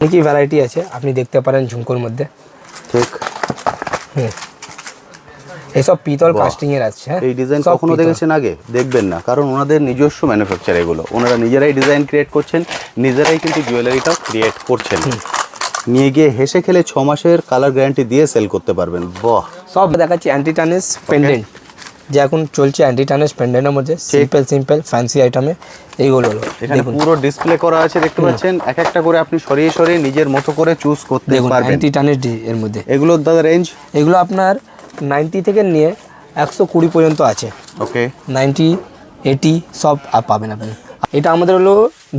অনেকই ভ্যারাইটি আছে, আপনি দেখতে পারেন ঝুমকোর মধ্যে। ঠিক। এইসব পিতল কাস্টিংয়ের আছে। হ্যাঁ, এই ডিজাইন কখনো দেখেছেন আগে? দেখবেন না, কারণ ওনাদের নিজস্ব ম্যানুফ্যাকচার এগুলো। ওনারা নিজেরাই ডিজাইন ক্রিয়েট করছেন, নিজেরাই কিন্তু জুয়েলারিটাও ক্রিয়েট করছেন। নিয়ে গিয়ে হেসে খেলে 6 মাসের কালার গ্যারান্টি দিয়ে সেল করতে পারবেন। বাহ! সব দেখাচ্ছি অ্যান্টি টার্নিশ পেন্ডেন্ট, যে এখন চলছে অ্যান্টি টার্নিশ পেন্ডেন্টের মধ্যে সিম্পল ফ্যান্সি আইটেমে এইগুলো হলো। এখানে পুরো ডিসপ্লে করা আছে, দেখতে পাচ্ছেন। এক একটা করে আপনি সরিয়ে সরিয়ে নিজের মতো করে চুজ করতে পারবেন। অ্যান্টি টার্নিশ এর মধ্যে এগুলোর দাদা রেঞ্জ? এগুলো আপনার 90 থেকে নিয়ে 120 পর্যন্ত আছে। ওকে, 90, 80 সব পাবেন আপনি। এটা আমাদের হলো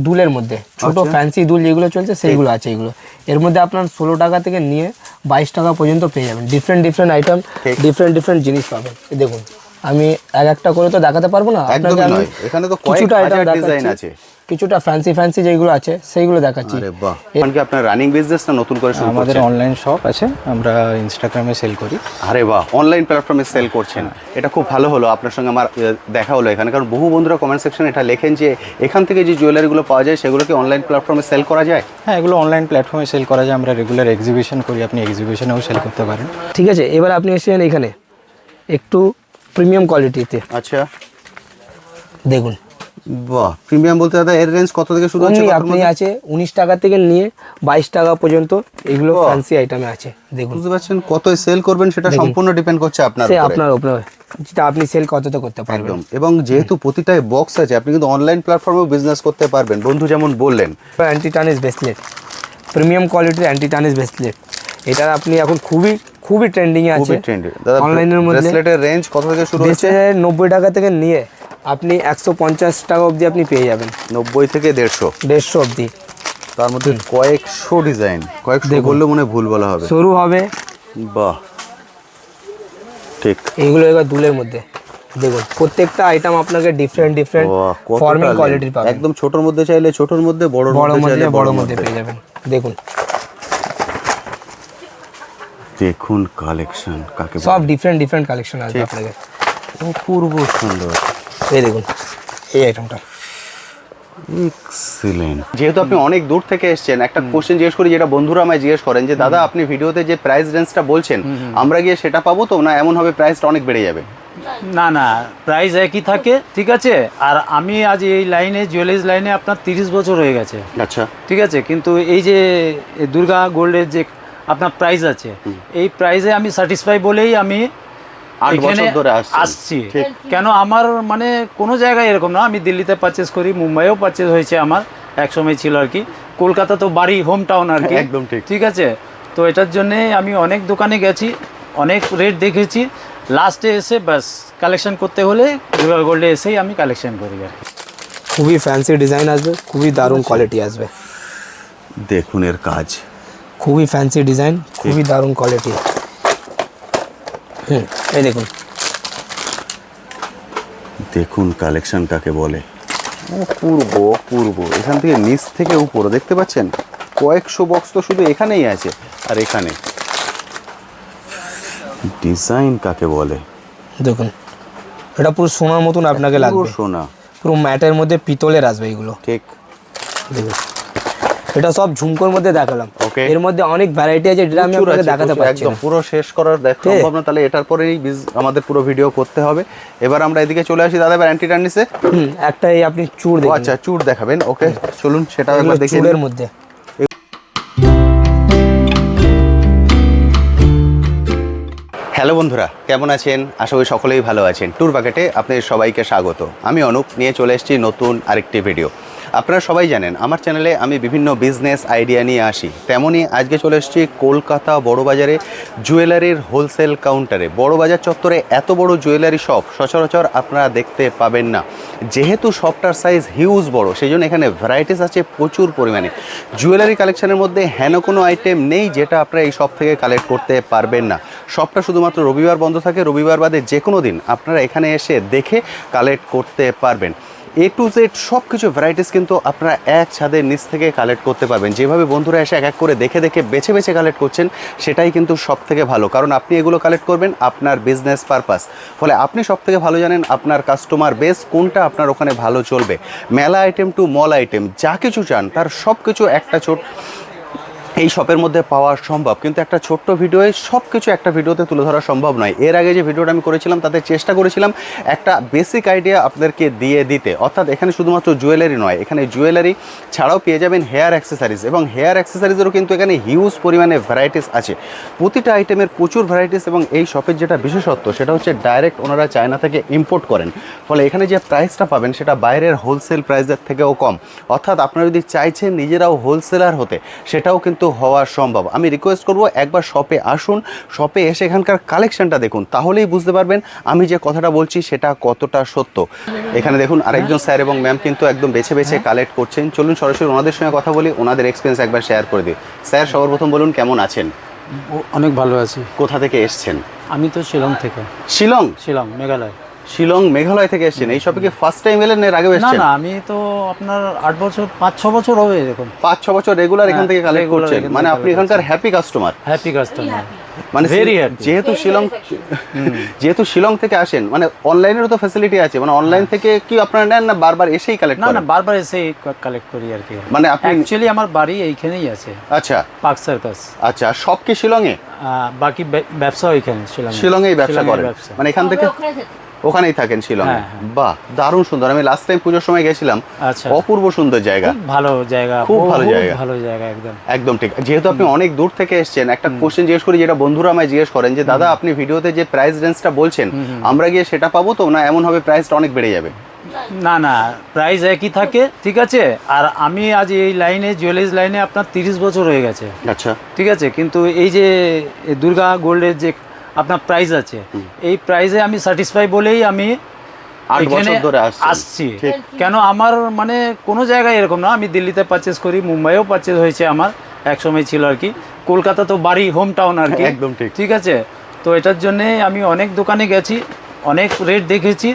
দুলের মধ্যে ছোট ফ্যান্সি দুল যেগুলো চলছে সেইগুলো আছে। এগুলো এর মধ্যে আপনার 16 টাকা থেকে নিয়ে 22 টাকা পর্যন্ত পেয়ে যাবেন। ডিফারেন্ট আইটেম, ডিফারেন্ট জিনিস পাবেন। দেখুন, আমি একটা করে তো দেখাতে পারবো না আপনাকে। আমি এখানে তো কিছুটা আইটেম ডিজাইন আছে, কিছুটা ফ্যান্সি যেগুলো আছে সেইগুলো দেখাচ্ছি। আরে বাহ! এখন কি আপনার রানিং বিজনেস না নতুন করে শুরু করছেন? আমাদের অনলাইন শপ আছে, আমরা ইনস্টাগ্রামে সেল করি। আরে বাহ, অনলাইন প্ল্যাটফর্মে সেল করছেন, এটা খুব ভালো হলো। আপনার সঙ্গে আমার দেখা হলো এখানে, কারণ বহু বন্ধুরা কমেন্ট সেকশনে এটা লেখেন যে এখান থেকে যে জুয়েলারিগুলো পাওয়া যায় সেগুলো কি অনলাইন প্ল্যাটফর্মে সেল করা যায়? হ্যাঁ, এগুলো অনলাইন প্ল্যাটফর্মে সেল করা যায়। আমরা রেগুলার এক্সিবিশন করি, আপনি এক্সিবিশনেও সেল করতে পারেন। ঠিক আছে, এবার আপনি এসেছেন এখানে একটু প্রিমিয়াম কোয়ালিটিতে। আচ্ছা, দেখুন। বাহ, প্রিমিয়াম বলতে দাদা এর রেঞ্জ কত থেকে শুরু হচ্ছে? আপনি আছে 19 টাকা থেকে নিয়ে 22 টাকা পর্যন্ত এগুলো ফ্যান্সি আইটেমে আছে। দেখুন, বুঝতে পারছেন, কত সেল করবেন সেটা সম্পূর্ণ ডিপেন্ড করছে আপনার উপরে। আপনার উপরে, যেটা আপনি সেল কতটা করতে পারবেন। একদম। এবং যেহেতু প্রতিটাই বক্স আছে, আপনি কিন্তু অনলাইন প্ল্যাটফর্মেও বিজনেস করতে পারবেন। বন্ধু যেমন বললেন, অ্যান্টি টার্নিশ ব্রেসলেট, প্রিমিয়াম কোয়ালিটির অ্যান্টি টার্নিশ ব্রেসলেট, এটা আপনি এখন খুবই ট্রেন্ডিং এ আছে অনলাইনের মধ্যে। ব্রেসলেটের রেঞ্জ কত থেকে শুরু হচ্ছে? 90 টাকা থেকে নিয়ে আপনি 150 টাকা অবধি আপনি পেয়ে যাবেন। 90 থেকে 150 অবধি। তার মধ্যে কয়েকশো ডিজাইন, কয়েকশো বললে মনে ভুল বলা হবে। শুরু হবে। বাহ, ঠিক। এইগুলো এবার দুলের মধ্যে দেখুন, প্রত্যেকটা আইটেম আপনাকে ডিফারেন্ট ফর্মিং কোয়ালিটির পাবেন। একদম ছোটর মধ্যে চাইলে ছোটর মধ্যে, বড়র মধ্যে চাইলে বড়র মধ্যে পেয়ে যাবেন। দেখুন, দেখুন কালেকশন কাকে সব ডিফারেন্ট কালেকশন আছে আপনাকে। অপূর্ব সুন্দর। এই দেখুন, এই আইটেমটা এক্সিলেন্ট। যেহেতু আপনি অনেক দূর থেকে এসেছেন, একটা কোশ্চেন জিজ্ঞেস করি, যেটা বন্ধুরা আমায় জিজ্ঞেস করেন যে দাদা আপনি ভিডিওতে যে প্রাইস রেঞ্জটা বলছেন আমরা গিয়ে সেটা পাবো তো, না এমন হবে প্রাইসটা অনেক বেড়ে যাবে? না, প্রাইস একই থাকে, ঠিক আছে। আর আমি আজ এই লাইনে, জুয়েলারিজ লাইনে আপনার 30 বছর হয়ে গেছে। আচ্ছা, ঠিক আছে। কিন্তু এই যে দুর্গা গোল্ডের যে আপনার প্রাইস আছে, এই প্রাইসে আমি স্যাটিসফাই বলেই আমি 8 বছর ধরে আসছি। কেন আমার মানে কোনো জায়গায় এরকম না, আমি দিল্লিতে পারচেস করি, মুম্বাইও পারচেস হয়েছে আমার, এক সময় ছিল আর কি। কলকাতা তো বাড়ি, হোম টাউন আর কি। একদম ঠিক। ঠিক আছে। তো এটার জন্যে আমি অনেক দোকানে গেছি, অনেক রেট দেখেছি, লাস্টে এসে ব্যাস কালেকশন করতে হলে দুর্গা গোল্ডে এসেই আমি কালেকশন করি। খুবই ফ্যান্সি ডিজাইন আসবে, খুবই দারুণ কোয়ালিটি আসবে। দেখুন এর কাজ, খুবই ফ্যান্সি ডিজাইন, খুবই দারুণ কোয়ালিটি। এই দেখুন, দেখুন কালেকশন কাকে বলে। অপূর্ব। এখান থেকে নিচ থেকে উপরে দেখতে পাচ্ছেন কয়েকশো বক্স তো শুধু এখানেই আছে। আর এখানে ডিজাইন কাকে বলে দেখুন, এটা পুরো সোনার মতন আপনাকে লাগবে। সোনা, পুরো ম্যাটের মধ্যে পিতলের আসবে এগুলো। ঠিক। দেখুন, এটা সব ঝুমকোর মধ্যে দেখালাম। এর মধ্যে অনেক ভ্যারাইটি আছে, যেটা আমি আপনাকে দেখাতে পারছি না। পুরো শেষ করার সম্ভব না, তাহলে এটার পরেই আমাদের পুরো ভিডিও করতে হবে। এবার আমরা এদিকে চলে আসি দাদা, এবার অ্যান্টি টার্নিশে একটাই আপনি চূড় দেখুন। আচ্ছা, চূড় দেখাবেন। ওকে, চলুন সেটা একবার দেখি। চূড়ের মধ্যে হ্যালো বন্ধুরা, কেমন আছেন? আশা করি সকলেই ভালো আছেন। ট্যুর বাকেটে আপনাদের সবাইকে স্বাগত। আমি অনুপ, নিয়ে চলে এসেছি নতুন আরেকটি ভিডিও। আপনারা সবাই জানেন আমার চ্যানেলে আমি বিভিন্ন বিজনেস আইডিয়া নিয়ে আসি, তেমনই আজকে চলে এসেছি কলকাতা বড়বাজারে জুয়েলারির হোলসেল কাউন্টারে। বড়বাজার চত্বরে এত বড় জুয়েলারি শপ সচরাচর আপনারা দেখতে পাবেন না। যেহেতু শপটার সাইজ হিউজ বড়, সেই জন্য এখানে ভ্যারাইটিস আছে প্রচুর পরিমাণে। জুয়েলারি কালেকশনের মধ্যে হেন কোনো আইটেম নেই যেটা আপনারা এই শপ থেকে কালেক্ট করতে পারবেন না। শপটা শুধুমাত্র রবিবার বন্ধ থাকে, রবিবার বাদে যে কোনো দিন আপনারা এখানে এসে দেখে কালেক্ট করতে পারবেন। A to Z সব কিছু ভ্যারাইটিস কিন্তু আপনারা এক ছাদের নিচ থেকে কালেক্ট করতে পারবেন। যেভাবে বন্ধুরা এসে এক এক করে দেখে বেছে কালেক্ট করছেন, সেটাই কিন্তু সব থেকে ভালো, কারণ আপনি এগুলো কালেক্ট করবেন আপনার বিজনেস পারপাস। ফলে আপনি সব থেকে ভালো জানেন আপনার কাস্টমার বেস কোনটা আপনার ওখানে ভালো চলবে। মেলা আইটেম টু মল আইটেম যা কিছু চান তার সব কিছু একটা এই শপের মধ্যে পাওয়া সম্ভব, কিন্তু একটা ছোট্ট ভিডিওয়ে সব কিছু একটা ভিডিওতে তুলে ধরা সম্ভব নয়। এর আগে যে ভিডিওটা আমি করেছিলাম তাতে চেষ্টা করেছিলাম একটা বেসিক আইডিয়া আপনাদেরকে দিয়ে দিতে, অর্থাৎ এখানে শুধুমাত্র জুয়েলারি নয়, এখানে জুয়েলারি ছাড়াও পেয়ে যাবেন হেয়ার অ্যাক্সেসরিজ, এবং হেয়ার অ্যাক্সেসরিজেরও কিন্তু এখানে হিউজ পরিমাণে ভ্যারাইটিস আছে, প্রতিটা আইটেমের প্রচুর ভ্যারাইটিস। এবং এই শপের যেটা বিশেষত্ব সেটা হচ্ছে ডাইরেক্ট ওনারা চায়না থেকে ইম্পোর্ট করেন, ফলে এখানে যে প্রাইসটা পাবেন সেটা বাইরের হোলসেল প্রাইসের থেকেও কম। অর্থাৎ আপনারা যদি চাইছেন নিজেরাও হোলসেলার হতে, সেটাও কিন্তু হওয়া সম্ভব। আমি রিকোয়েস্ট করব একবার শপে আসুন, শপে এসে এখানকার কালেকশনটা দেখুন, তাহলেই বুঝতে পারবেন আমি যে কথাটা বলছি সেটা কতটা সত্য। এখানে দেখুন আরেকজন স্যার এবং ম্যাম কিন্তু একদম বেছে বেছে কালেক্ট করছেন। চলুন সরাসরি ওনাদের সঙ্গে কথা বলি, ওনাদের এক্সপিরিয়েন্স একবার শেয়ার করে দিই। স্যার সর্বপ্রথম বলুন কেমন আছেন? অনেক ভালো আছি। কোথা থেকে এসছেন? আমি তো শিলং থেকে। শিলং, মেঘালয়। শিলং মেঘালয় থেকে এসেছেন। এই শপে কি ফার্স্ট টাইম এলেন এর আগে না এসেছেন? না, আমি তো আপনার 8 বছর 5-6 বছর হবে এরকম। 5-6 বছর রেগুলার এখান থেকে কালেক্ট regular করছেন, এখান থেকে মানে আপনি collect এখানকার হ্যাপি কাস্টমার। হ্যাপি কাস্টমার, মানে Very happy. যেহেতু শিলং থেকে আসেন, মানে অনলাইনেরও তো ফ্যাসিলিটি আছে, মানে অনলাইন থেকে কি আপনারা নেন না বারবার এসেই কালেক্ট না করেন? না, বারবার এসে কালেক্ট করি আর কি। মানে আপনি অ্যাকচুয়ালি আমার বাড়ি এইখানেই আছে, আচ্ছা পার্ক সার্কাস। আচ্ছা, সব কি শিলংয়ে? বাকি ব্যবসা ওইখানে শিলংয়েই ব্যবসা করেন, মানে এখান থেকে ওখানেই থাকেন শিলংয়ে? হ্যাঁ, হ্যাঁ। বাহ, দারুণ সুন্দর। আমি লাস্ট টাইম পুজোর সময় গেছিলাম, আচ্ছা, অপূর্ব সুন্দর জায়গা, খুব ভালো জায়গা, খুব ভালো বহুত জায়গা। ভালো জায়গা একদম। একদম ঠিক। যেহেতু আপনি অনেক দূর থেকে এসেছেন, একটা কোশ্চেন জিজ্ঞেস করি, যেটা বন্ধুরা আমায় জিজ্ঞেস করেন যে দাদা আপনি ভিডিওতে যে প্রাইস রেঞ্জটা বলছেন আমরা গিয়ে সেটা পাবো তো, না এমন হবে প্রাইসটা অনেক বেড়ে যাবে? না না, প্রাইস একই থাকে, ঠিক আছে। আর আমি আজ এই লাইনে, জুয়েলারিজ লাইনে আপনার 30 বছর হয়ে গেছে, আচ্ছা ঠিক আছে। কিন্তু এই যে দুর্গা গোল্ডের যে আপনার প্রাইস আছে, এই প্রাইসে আমি স্যাটিসফাই বলেই আমি 8 এখানে বছর ধরে আসছি। কেন আমার মানে কোনো জায়গায় এরকম না, আমি দিল্লিতে পারচেস করি, মুম্বাইও পারচেস হয়েছে আমার এক সময় ছিল আর কি। কলকাতা তো বাড়ি, হোম টাউন আর কি, একদম ঠিক। ঠিক আছে। তো এটার জন্যে আমি অনেক দোকানে গেছি, অনেক রেট দেখেছি,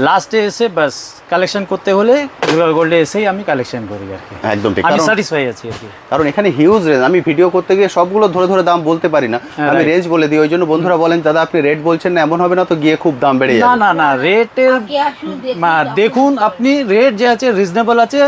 লাস্টে এসে বাস কালেকশন করতে হলে দুর্গা গোল্ডে এসেই আমি কালেকশন করি আর কি। একদম ঠিক, আমি কারণ স্যাটিসফাই আছি আর কি। কারণ এখানে হিউজ রেঞ্জ, আমি ভিডিও করতে গিয়ে সবগুলো ধরে ধরে দাম বলতে পারি না, আমি right. রেঞ্জ বলে দিই। ওই জন্য বন্ধুরা বলেন দাদা আপনি রেট বলছেন না, এমন হবে না তো গিয়ে খুব দাম বেড়ে না যাবে। না না, রেটের দেখুন আপনি, রেট যে আছে রিজনেবল আছে,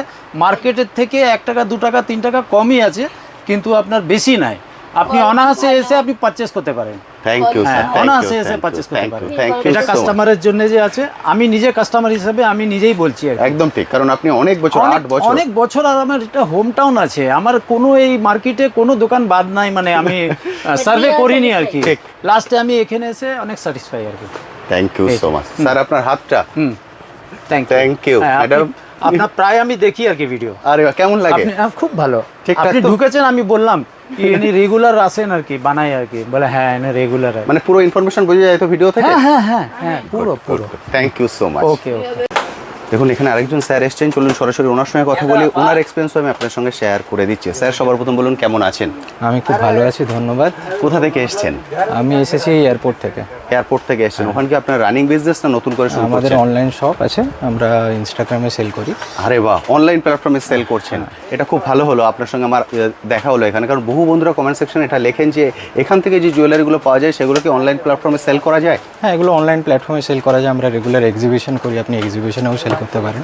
মার্কেটের থেকে 1 টাকা 2 টাকা 3 টাকা কমই আছে, কিন্তু আপনার বেশি নাই। আপনি অনায়াসে এসে আপনি পারচেস করতে পারেন। থ্যাংক ইউ স্যার, অনায়াসে এসে পারচেস করতে পারেন। Thank you. এটা কাস্টমারের জন্য যে আছে, আমি নিজে কাস্টমার হিসেবে আমি নিজেই বলছি আর কি। একদম ঠিক, কারণ আপনি অনেক বছর, 8 বছর। অনেক বছর, আর আমার এটা হোম টাউন আছে, আমার কোনো এই মার্কেটে কোনো দোকান বাদ নাই, মানে আমি সার্ভে করিনি আর কি। ঠিক। লাস্টে আমি এখানে এসে অনেক স্যাটিসফাই আর কি। Thank you so much sir. আপনার হাতটা থ্যাংক ইউ। আপনার প্রায় আমি দেখি আর কি ভিডিও। আরে বাহ, কেমন লাগে? খুব ভালো। ঠিকঠাক আপনি তো? ঢুকেছেন, আমি বললাম কি ইনি রেগুলার আসেন আর কি, বানাই আর কি, বলে হ্যাঁ এনে রেগুলার। মানে পুরো ইনফরমেশন বোঝা যায় তো ভিডিও থেকে? হ্যাঁ পুরো। Thank you so much. Okay. দেখুন এখানে আরেকজন স্যার এসেছেন, চলুন সরাসরি ওনার সঙ্গে কথা বলি, ওনার এক্সপিরিয়েন্স আমি আপনার সঙ্গে শেয়ার করে দিচ্ছি। স্যার সবার প্রথম বলুন কেমন আছেন? আমি খুব ভালো আছি, ধন্যবাদ। কোথা থেকে এসেছেন? আমি এসেছি এয়ারপোর্ট থেকে। এয়ারপোর্ট থেকে এসেছেন। ওখানে কি আপনার রানিং বিজনেস না নতুন করে শুরু আমাদের করছেন? অনলাইন শপ আছে, আমরা ইনস্টাগ্রামে সেল করি। আরে বাহ, অনলাইন প্ল্যাটফর্মে সেল করছেন, এটা খুব ভালো হলো। আপনার সঙ্গে আমার দেখা হলো এখানে, কারণ বহু বন্ধুরা কমেন্ট সেকশনে এটা লেখেন যে এখান থেকে যে জুয়েলারিগুলো পাওয়া যায় সেগুলো কি অনলাইন প্ল্যাটফর্মে সেল করা যায়? হ্যাঁ, এগুলো অনলাইন প্ল্যাটফর্মে সেল করা যায়, আমরা রেগুলার এক্সিবিশন করি, আপনি এক্সিবিশনেও সেল করতে পারেন।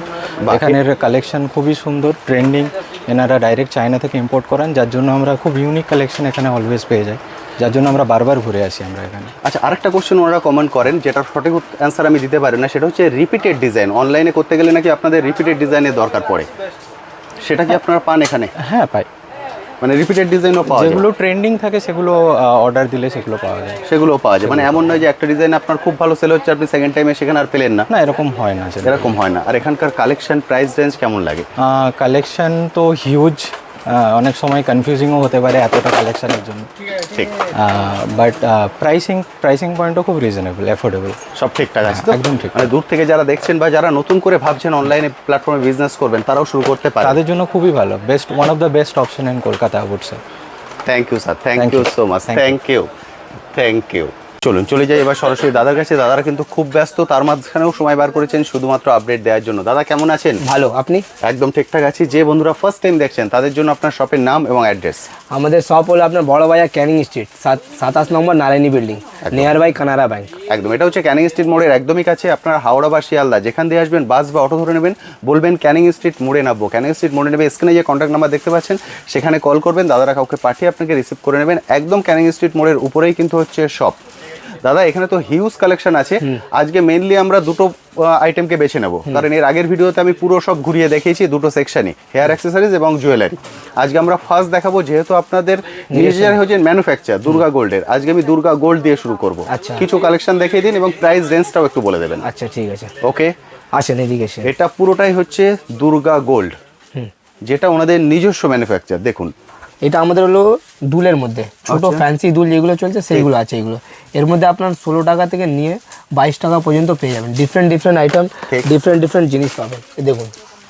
এখানের কালেকশন খুবই সুন্দর, ট্রেন্ডিং, এনারা ডাইরেক্ট চায়না থেকে ইম্পোর্ট করেন, যার জন্য আমরা খুব ইউনিক কালেকশন এখানে অলওয়েজ পেয়ে যাই, যার জন্য আমরা বারবার ঘুরে আসি আমরা এখানে। আচ্ছা, আরেকটা কোশ্চেন ওনারা কমেন্ট করেন, যেটার সঠিক অ্যান্সার আমি দিতে পারি না, সেটা হচ্ছে রিপিটেড ডিজাইন। অনলাইনে করতে গেলে নাকি আপনাদের রিপিটেড ডিজাইনের দরকার পড়ে, সেটা কি আপনারা পান এখানে? হ্যাঁ পাই, মানে রিপিটেড ডিজাইনও পাওয়া যায়? যেগুলো ট্রেন্ডিং থাকে সেগুলো অর্ডার দিলে সেগুলো পাওয়া যায়। সেগুলো পাওয়া যায়, মানে এমন নয় যে একটা ডিজাইন আপনার খুব ভালো সেল হচ্ছে আপনি সেকেন্ড টাইমে সেখানে আর পেলেন না? না, এরকম হয় না। এরকম হয় না। আর এখানকার কালেকশন প্রাইস রেঞ্জ কেমন লাগে? কালেকশন তো হিউজ, অনেক সময় কনফিউজিংও হতে পারে এতটা কালেকশনের জন্য, ঠিক। বাট প্রাইসিং পয়েন্টও খুব রিজনেবল, অ্যাফোর্ডেবল, সব ঠিকঠাক আছে তো? একদম ঠিক। মানে দূর থেকে যারা দেখছেন বা যারা নতুন করে ভাবছেন অনলাইনে প্ল্যাটফর্মে বিজনেস করবেন, তারাও শুরু করতে পারে। তাদের জন্য খুবই ভালো, best, one of the best option in Kolkata I would say. Thank you sir, thank Thank you you. So much, thank you. চলুন চলে যাই এবার সরাসরি দাদার কাছে। দাদারা কিন্তু খুব ব্যস্ত, তার মাঝখানেও সময় বার করেছেন শুধুমাত্র আপডেট দেওয়ার জন্য। দাদা কেমন আছেন? ভালো, আপনি? একদম ঠিকঠাক আছি। যে বন্ধুরা ফার্স্ট টাইম দেখছেন তাদের জন্য আপনার শপের নাম এবং অ্যাড্রেস। আমাদের শপ হলো আপনার Bara Bazar Canning Street 27 number Narayani building, near by Canara bank. একদম, এটা হচ্ছে ক্যানিং স্ট্রিট মোড়ের একদমই কাছে। আপনারা হাওড়া বা শিয়ালদা যেখান দিয়ে আসবেন, বাস বা অটো ধরে নেবেন, বলবেন ক্যানিং স্ট্রিট মোড়ে নামবো। ক্যানিং স্ট্রিট মোড়ে নেবে, স্ক্রিনে যে কন্ট্যাক্ট নাম্বার দেখতে পাচ্ছেন সেখানে কল করবেন, দাদারা কাউকে পাঠিয়ে আপনাকে রিসিভ করে নেবেন। একদম ক্যানিং স্ট্রিট মোড়ের উপরেই কিন্তু হচ্ছে শপ। দাদা এখানে তো হিউজ কালেকশন আছে। আজকে মেইনলি আমরা দুটো আইটেমকে বেছে নেব, কারণ এর আগের ভিডিওতে আমি পুরো সব ঘুরিয়ে দেখিয়েছি দুটো সেকশনই, হেয়ার অ্যাক্সেসরিজ এবং জুয়েলারি। আজকে আমরা ফার্স্ট দেখাবো, যেহেতু আপনাদের নিজের হচ্ছে ম্যানুফ্যাকচার দুর্গা গোল্ডের, আজকে আমি দুর্গা গোল্ড দিয়ে শুরু করব। আচ্ছা। কিছু কালেকশন দেখিয়ে দিন এবং প্রাইস রেঞ্জটাও একটু বলে দেবেন। আচ্ছা ঠিক আছে, ওকে, আসেন এদিকে এসে। এটা পুরোটাই হচ্ছে দুর্গা গোল্ড, যেটা ওনাদের নিজস্ব ম্যানুফ্যাকচার। দেখুন এটা আমাদের হলো দুলের মধ্যে ছোট ফ্যান্সি দুল যেগুলো চলছে সেইগুলো আছে এগুলো। এর মধ্যে আপনার 16 টাকা থেকে নিয়ে 22 টাকা পর্যন্ত পেয়ে যাবেন। ডিফারেন্ট আইটেম, ডিফারেন্ট জিনিস পাবেন। এই দেখুন,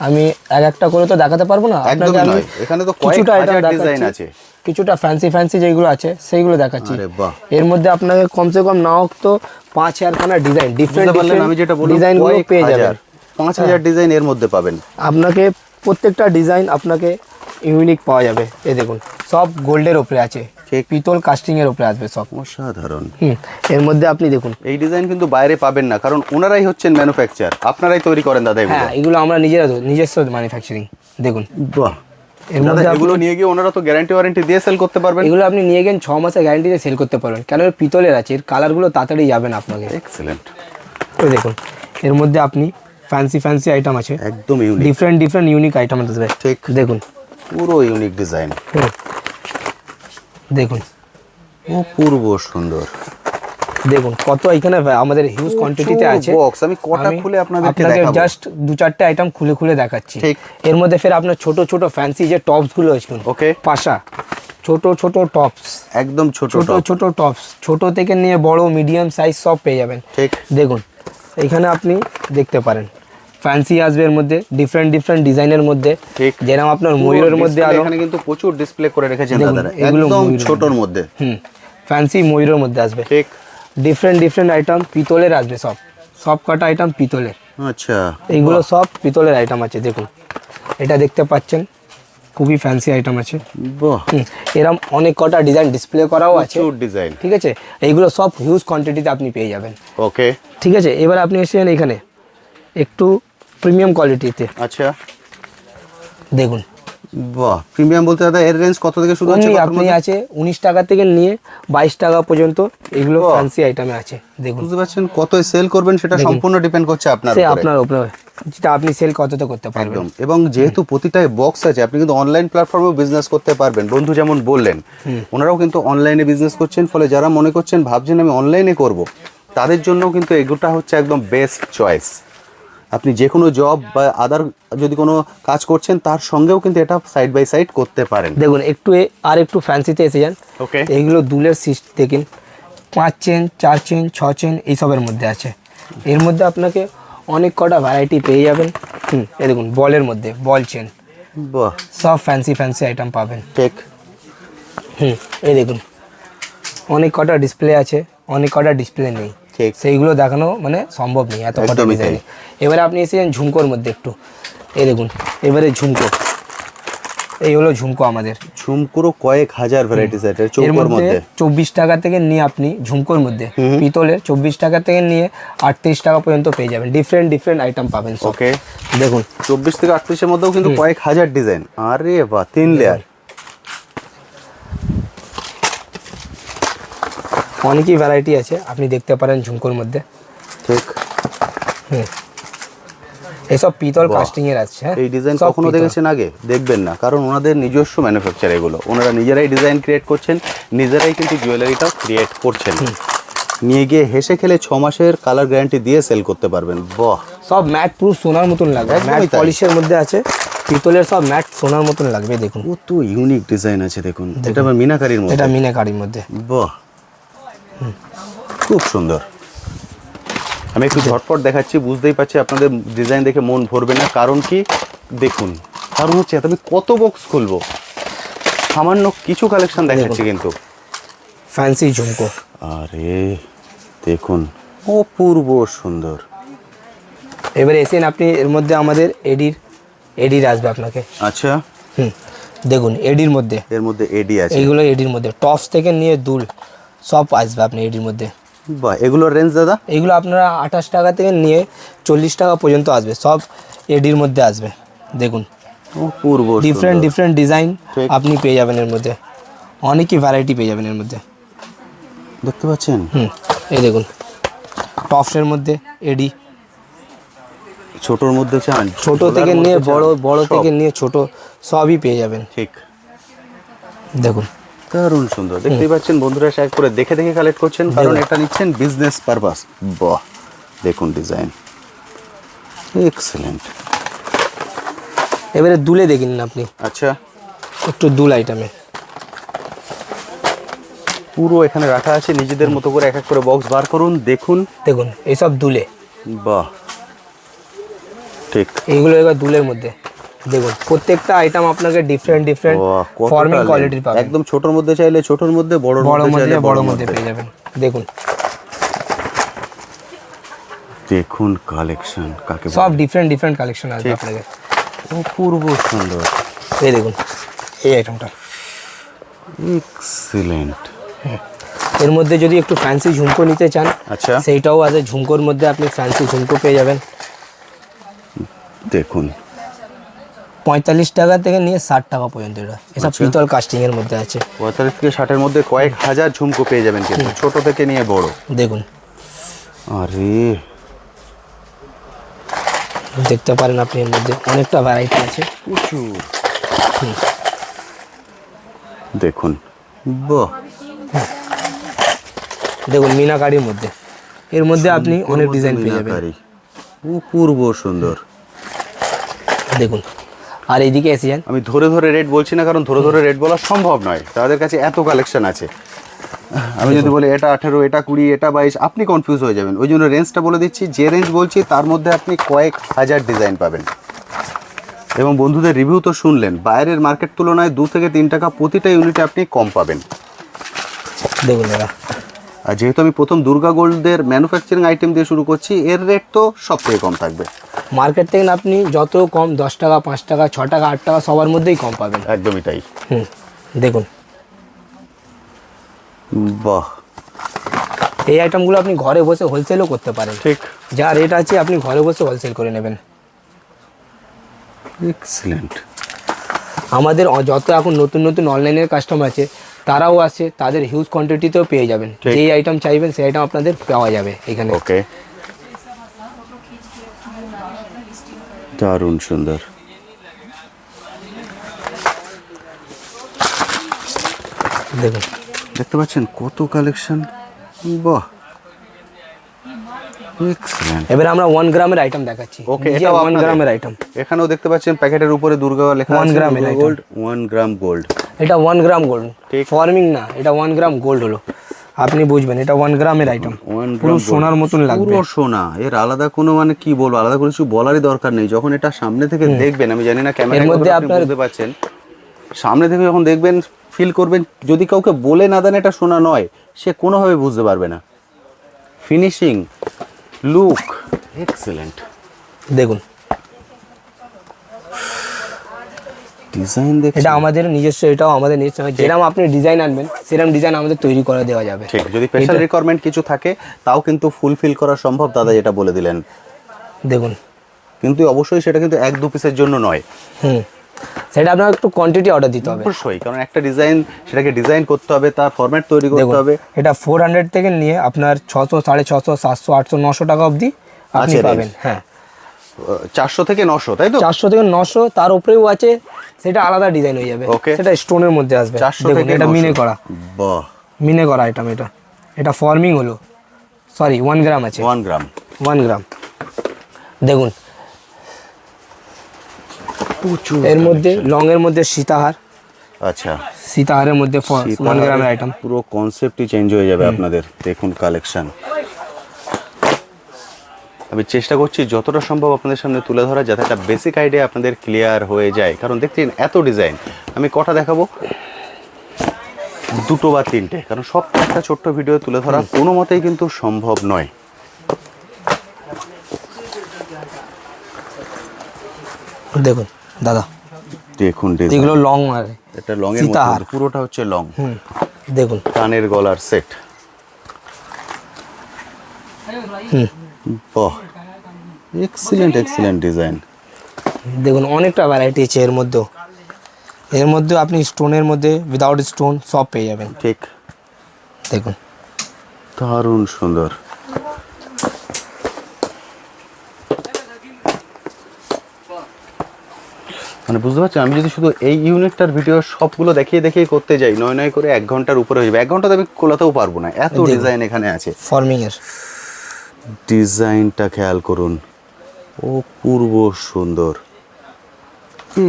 আমি একটা করে তো দেখাতে পারবো না আপনাকে, আমি এখানে তো কিছুটা আইটেম ডিজাইন আছে, কিছুটা ফ্যান্সি যেগুলো আছে সেইগুলো দেখাচ্ছি। আরে বাহ, এর মধ্যে আপনাকে কমসে কম না হোক তো 5000 খানা ডিজাইন, আমি যেটা বললাম ডিজাইনগুলো পেয়ে যাবেন। 5000 ডিজাইন এর মধ্যে পাবেন। আপনাকে প্রত্যেকটা ডিজাইন আপনাকে ইউনিক পাওয়া যাবে। এই দেখুন, সব গোল্ডের উপরে আছে, পিতল কাস্টিং এর উপরে আসবে সব। অসাধারণ। এর মধ্যে আপনি দেখুন, এই ডিজাইন কিন্তু বাইরে পাবেন না, কারণ ওনারাই হচ্ছেন ম্যানুফ্যাকচার, আপনারাই তৈরি করেন দাদা এগুলো। হ্যাঁ এগুলো আমরা নিজস্ব ম্যানুফ্যাকচারিং। দেখুন বাহ, এর মধ্যে এগুলো নিয়ে গিয়ে ওনারা তো গ্যারান্টি ওয়ারেন্টি দিয়ে সেল করতে পারবেন। এগুলো আপনি নিয়ে গেন 6 মাসের গ্যারান্টি দিয়ে সেল করতে পারবেন, কেন এর পিতলের আছে, এর কালারগুলো তাড়াতাড়ি যাবে না আপনাকে। এক্সেলেন্ট। তো দেখুন এর মধ্যে আপনি ফ্যান্সি আইটেম আছে, একদম ইউনিক, ডিফারেন্ট ইউনিক আইটেম আসবে। ঠিক, দেখুন পুরো ইউনিক ডিজাইন। দেখুন অপূর্ব সুন্দর। দেখুন কত এখানে আমাদের হিউজ কোয়ান্টিটিতে আছে বক্স। আমি কটা খুলে আপনাদেরকে দেখাবো, জাস্ট 2-4টে আইটেম খুলে দেখাচ্ছি। ঠিক। এর মধ্যে ফের আপনার ছোট ফ্যান্সি যে টপস গুলো আছে, ওকে, পাশা ছোট টপস, একদম ছোট টপস, ছোট থেকে নিয়ে বড় মিডিয়াম সাইজ সব পেয়ে যাবেন। ঠিক, দেখুন এখানে আপনি দেখতে পারেন ফ্যান্সি আসবে, এর মধ্যে ডিফারেন্ট ডিজাইনের মধ্যে। ঠিক, যেরকম আপনার ময়ূরের মধ্যে আলো, এখানে কিন্তু প্রচুর ডিসপ্লে করে রেখেছেন দাদারা, এগুলো একদম ছোটর মধ্যে। ফ্যান্সি ময়ূরের মধ্যে আসবে। ঠিক, ডিফারেন্ট আইটেম পিতলের আসবে, সব কটা আইটেম পিতলের। আচ্ছা, এইগুলো সব পিতলের আইটেম আছে। দেখুন এটা দেখতে পাচ্ছেন, খুবই ফ্যান্সি আইটেম আছে। বাহ, এরকম অনেক কটা ডিজাইন ডিসপ্লে করাও আছে, প্রচুর ডিজাইন। ঠিক আছে, এইগুলো সব হিউজ কোয়ান্টিটিতে আপনি পেয়ে যাবেন। ওকে, ঠিক আছে, এবার আপনি এসেছেন এখানে একটু প্রিমিয়াম কোয়ালিটিতে। আচ্ছা, দেখুন বাহ, প্রিমিয়াম বলতে দাদা এর রেঞ্জ কত থেকে শুরু হচ্ছে? আপনি আছে 19 টাকা থেকে নিয়ে 22 টাকা পর্যন্ত এগুলো ফ্যান্সি আইটেমে আছে। দেখুন বুঝতে পারছেন, কত সেল করবেন সেটা সম্পূর্ণ ডিপেন্ড করছে আপনার সে উপরে, আপনার উপরে, যেটা আপনি সেল কতটা করতে পারবেন। একদম। এবং যেহেতু প্রতিটাই বক্স আছে, আপনি কিন্তু অনলাইন প্ল্যাটফর্মেও বিজনেস করতে পারবেন। বন্ধু যেমন বললেন, ওনারাও কিন্তু অনলাইনে বিজনেস করছেন, ফলে যারা মনে করছেন ভাবছেন আমি অনলাইনে করব, তাদের জন্য কিন্তু এগুলোটা হচ্ছে একদম বেস্ট চয়েস। আপনি যে কোনো জব বা আদার যদি কোনো কাজ করছেন, তার সঙ্গেও কিন্তু এটা সাইড বাই সাইড করতে পারেন। দেখুন একটু ফ্যান্সিতে এসে যান। ওকে, এইগুলো দুলের দেখেন, 5 চেন 4 চেন 6 চেন এইসবের মধ্যে আছে। এর মধ্যে আপনাকে অনেক কটা ভ্যারাইটি পেয়ে যাবেন। এই দেখুন বলের মধ্যে বল চেন, বাহ, সব ফ্যান্সি আইটেম পাবেন। ঠিক, এই দেখুন অনেক কটা ডিসপ্লে আছে, অনেক কটা ডিসপ্লে নেই, ঠিক, সেইগুলো দেখানো মানে সম্ভব নেই এত কটা ডিজাইন। এবারে আপনি এসেছেন ঝুমকোর মধ্যে একটু, এই দেখুন এবারে ঝুমকো, এই হলো ঝুমকো আমাদের। ঝুমকোরও কয়েক হাজার ভ্যারাইটিস আছে এর চৌকোর মধ্যে মধ্যে। 24 টাকা থেকে নিয়ে আপনি ঝুমকোর মধ্যে পিতলের 24 টাকা থেকে নিয়ে 38 টাকা পর্যন্ত পেয়ে যাবেন। ডিফারেন্ট আইটেম পাবেন। ওকে, দেখুন 24 থেকে 38 এর মধ্যেও কিন্তু কয়েক হাজার ডিজাইন। আরে বাহ, 3 লেয়ার। অনেকই ভ্যারাইটি আছে, আপনি দেখতে পারেন ঝুমকোর মধ্যে। ঠিক, এসব পিতল কাস্টিং এর আছে। এই ডিজাইন কখনো দেখেছেন আগে? দেখবেন না, কারণ ওনাদের নিজস্ব ম্যানুফ্যাকচার এগুলো। ওনারা নিজেরাই ডিজাইন ক্রিয়েট করছেন, নিজেরাই কিন্তু জুয়েলারিটাও ক্রিয়েট করছেন। নিয়ে গিয়ে হেসে খেলে 6 মাসের কালার গ্যারান্টি দিয়ে সেল করতে পারবেন। বাহ, সব ম্যাট পুরো সোনার মতন লাগবে, ম্যাট পলিশের মধ্যে আছে, পিতলের সব ম্যাট সোনার মতন লাগবে। দেখুন কত ইউনিক ডিজাইন আছে। দেখুন এটা আবার মিনাকারির মধ্যে। এটা মিনাকারির মধ্যে। বাহ, খুব সুন্দর। আমি একটু ঝটপট দেখাচ্ছি, বুঝতেই পারছি আপনাদের ডিজাইন দেখে মন ভরবে না। কারণ কি দেখুন, কারণ হচ্ছে আমি কত বক্স খুলবো, সামান্য কিছু কালেকশন দেখাচ্ছি কিন্তু। ফ্যান্সি ঝুমকো, আরে দেখুন অপূর্ব সুন্দর। এবারে এসেন আপনি, এর মধ্যে আমাদের এডির আসবে আপনাকে। আচ্ছা, দেখুন এডির মধ্যে, এর মধ্যে এডি আছে, এইগুলো এডির মধ্যে টপস থেকে নিয়ে দুল সব আসবে আপনি এডির মধ্যে। বাহ, এগুলোর রেঞ্জ দাদা? এইগুলো আপনারা 28 টাকা থেকে নিয়ে 40 টাকা পর্যন্ত আসবে, সব এডির মধ্যে আসবে। দেখুন পূর্ব ডিফারেন্ট ডিজাইন ঠিক। আপনি পেয়ে যাবেন এর মধ্যে, অনেকই ভ্যারাইটি পেয়ে যাবেন এর মধ্যে। দেখতে পাচ্ছেন, এই দেখুন টপসের মধ্যে এডি, ছোটর মধ্যে চান, ছোট ঝোলার থেকে মধ্যে নিয়ে চান, বড়, বড় সব। থেকে নিয়ে ছোট সবই পেয়ে যাবেন। ঠিক, দেখুন দারুণ সুন্দর। দেখতেই পাচ্ছেন বন্ধুরা, শেয়ার করে দেখে দেখে কালেক্ট করছেন, কারণ এটা নিচ্ছেন বিজনেস পারপাস। বাহ, দেখুন ডিজাইন এক্সেলেন্ট। এবারে দুলে দেখিন না আপনি, আচ্ছা, একটু দুল আইটেমে পুরো এখানে রাখা আছে, নিজেদের মতো করে এক এক করে বক্স বার করুন, দেখুন। দেখুন এইসব দুলে, বাহ, ঠিক। এইগুলো এবার দুলের মধ্যে দেখুন, প্রত্যেকটা আইটেম আপনাকে ডিফারেন্ট বাহ, কতটা ফর্মিং length। কোয়ালিটির পাবেন। একদম ছোটর মধ্যে চাইলে ছোটর মধ্যে, বড় বড় মধ্যে চাইলে বড় মধ্যে পেয়ে যাবেন। দেখুন দেখুন কালেকশন কাকে সব ডিফারেন্ট কালেকশন আসবে আপনাকে। অপূর্ব সুন্দর, এই দেখুন এই আইটেমটা এক্সিলেন্ট। এর মধ্যে যদি একটু ফ্যান্সি ঝুমকো নিতে চান, আচ্ছা, সেইটাও আছে। ঝুমকোর মধ্যে আপনি ফ্যান্সি ঝুমকো পেয়ে যাবেন। দেখুন 45 টাকা থেকে নিয়ে 60 টাকা পর্যন্ত। এটা এসব আচ্ছা। পিতল কাস্টিং এর মধ্যে আছে। 45 থেকে 60-এর মধ্যে কয়েক হাজার ঝুমকো পেয়ে যাবেন, কিন্তু ছোট থেকে নিয়ে বড়। দেখুন আরে দেখতে পারেন আপনি, এর মধ্যে অনেকটা ভ্যারাইটি আছে। প্রচুর। দেখুন, বাহ, দেখুন মিনাকারির মধ্যে, এর মধ্যে আপনি অনেক ডিজাইন পেয়ে যাবেন। মিনাকারি, অপূর্ব সুন্দর। দেখুন আর এইদিকে এসে যান, আমি ধরে ধরে রেট বলছি না, কারণ ধরে ধরে রেট বলা সম্ভব নয়, তাদের কাছে এত কালেকশন আছে। আমি যদি বলি এটা 18, এটা 20, এটা 22, আপনি কনফিউজ হয়ে যাবেন। ওই জন্য রেঞ্জটা বলে দিচ্ছি, যে রেঞ্জ বলছি তার মধ্যে আপনি কয়েক হাজার ডিজাইন পাবেন। এবং বন্ধুদের রিভিউ তো শুনলেন, বাইরের মার্কেট তুলনায় 2 থেকে 3 টাকা প্রতিটা ইউনিটে আপনি কম পাবেন। দেখুন দাদা। আর যেহেতু আমি প্রথম দুর্গা গোল্ডের ম্যানুফ্যাকচারিং আইটেম দিয়ে শুরু করছি, এর রেট তো সব থেকে কম থাকবে। মার্কেট থেকে আপনি যত কম 10 টাকা, 5 টাকা, 6 টাকা, 8 টাকা সবার মধ্যেই কম পাবেন। একদমই তাই। দেখুন বাহ, এই আইটেমগুলো আপনি ঘরে বসে হোলসেলও করতে পারেন। ঠিক, যা রেট আছে আপনি ঘরে বসে হোলসেল করে নেবেন। এক্সিলেন্ট। আমাদের যত এখন নতুন নতুন অনলাইনের কাস্টমার আছে, তারাও আসে, তাদের হিউজ কোয়ান্টিটিতেও পেয়ে যাবেন। ঠিক। যেই আইটেম চাইবেন সেই আইটেম আপনাদের পাওয়া যাবে এখানে। ওকে, দারুণ সুন্দর। দেখুন দেখতে পাচ্ছেন কত কালেকশন, বাহ, এক্সিলেন্ট। এবারে আমরা 1 গ্রামের আইটেম দেখাচ্ছি। ওকে, নিজে এটাও 1 আপনাদের? গ্রামের আইটেম। এখানেও দেখতে পাচ্ছেন প্যাকেটের উপরে দুর্গা লেখা 1 আছে, গ্রামের item। গোল্ড, 1 গ্রাম গোল্ড। এটা 1 গ্রাম গোল্ড, ঠিক। ফর্মিং না, এটা 1 গ্রাম গোল্ড হলো। আপনি বুঝবেন এটা 1 গ্রামের আইটেম, 1 পুরো গ্রাম সোনার মতন লাগবে। পুরো সোনা, এর আলাদা কোনো মানে কি বলবো, আলাদা করে কিছু বলারই দরকার নেই। যখন এটা সামনে থেকে দেখবেন, আমি জানি না ক্যামেরার মধ্যে মধ্যে আপনি আপনার- বুঝতে পাচ্ছেন, সামনে থেকে যখন দেখবেন ফিল করবেন। যদি কাউকে বলে না দেন এটা সোনা নয়, সে কোনোভাবে বুঝতে পারবে না। Finishing, look, excellent. দেখুন ডিজাইন দেখে এটা আমাদের নিজস্ব, এটাও আমাদের নিজস্ব। যেরকম আপনি ডিজাইন আনবেন সেরকম ডিজাইন আমাদের তৈরি করে দেওয়া যাবে। ঠিক, যদি স্পেশাল রিকোয়ারমেন্ট কিছু থাকে তাও কিন্তু ফুলফিল করা সম্ভব, দাদা যেটা বলে দিলেন। দেখুন কিন্তু অবশ্যই সেটা কিন্তু 1-2 পিসের জন্য নয়, সেটা আপনার একটু কোয়ান্টিটি অর্ডার দিতে হবে। অবশ্যই, কারণ একটা ডিজাইন, সেটাকে ডিজাইন করতে হবে, তার ফরম্যাট তৈরি করতে দেখুন হবে। এটা 400 থেকে নিয়ে আপনার 600, 650, 700, 800, 900 টাকা অবধি আপনি আছে পাবেন। range। হ্যাঁ 400 থেকে 900, তাই তো? 400 থেকে 900, তার উপরেও আছে, সেটা আলাদা ডিজাইন হয়ে যাবে। Okay। সেটা স্টোনের মধ্যে আসবে। 400 দেখুন থেকে এটা 900। মিনে করা, বাহ, মিনে করা আইটেম। এটা ফর্মিং হলো, সরি 1 গ্রাম আছে, 1 গ্রাম। 1 গ্রাম। দেখুন প্রচুর এর মধ্যে লং এর মধ্যে সীতাহার, আচ্ছা, সীতাহারের মধ্যে 1 গ্রামের আইটেম। পুরো কনসেপ্টই চেঞ্জ হয়ে যাবে আপনাদের। দেখুন কালেকশন, আমি চেষ্টা করছি যতটা সম্ভব আপনাদের সামনে তুলে ধরা, যাতে একটা বেসিক আইডিয়া আপনাদের ক্লিয়ার হয়ে যায়। কারণ দেখছেন এত ডিজাইন, আমি কটা দেখাবো, 2 বা 3টে, কারণ সব একটা ছোট্ট ভিডিও তুলে ধরা কোনো মতেই কিন্তু সম্ভব নয়। দেখুন দাদা, দেখুন ডিজাইন, এগুলো লং আর এটা লং এর সীতাহার। মধ্যে পুরোটা হচ্ছে লং। দেখুন কানের গলার সেট, বাহ, এক্সিলেন্ট ডিজাইন। দেখুন অনেকটা ভ্যারাইটি আছে এর মধ্যেও। এর মধ্যে আপনি স্টোনের মধ্যে উইদাউট স্টোন সব পেয়ে যাবেন। ঠিক, দেখুন দারুণ সুন্দর। মানে বুঝতে পারছি, আমি যদি শুধু এই ইউনিটটার ভিডিও সবগুলো দেখিয়ে করতে যাই, নয় করে 1 ঘন্টার উপরে হয়ে যাবে। 1 ঘন্টা তো আমি কোলাতেও পারবো না, এত ডিজাইন এখানে আছে। ফর্মিং এর ডিজাইনটা খেয়াল করুন, অপূর্ব সুন্দর,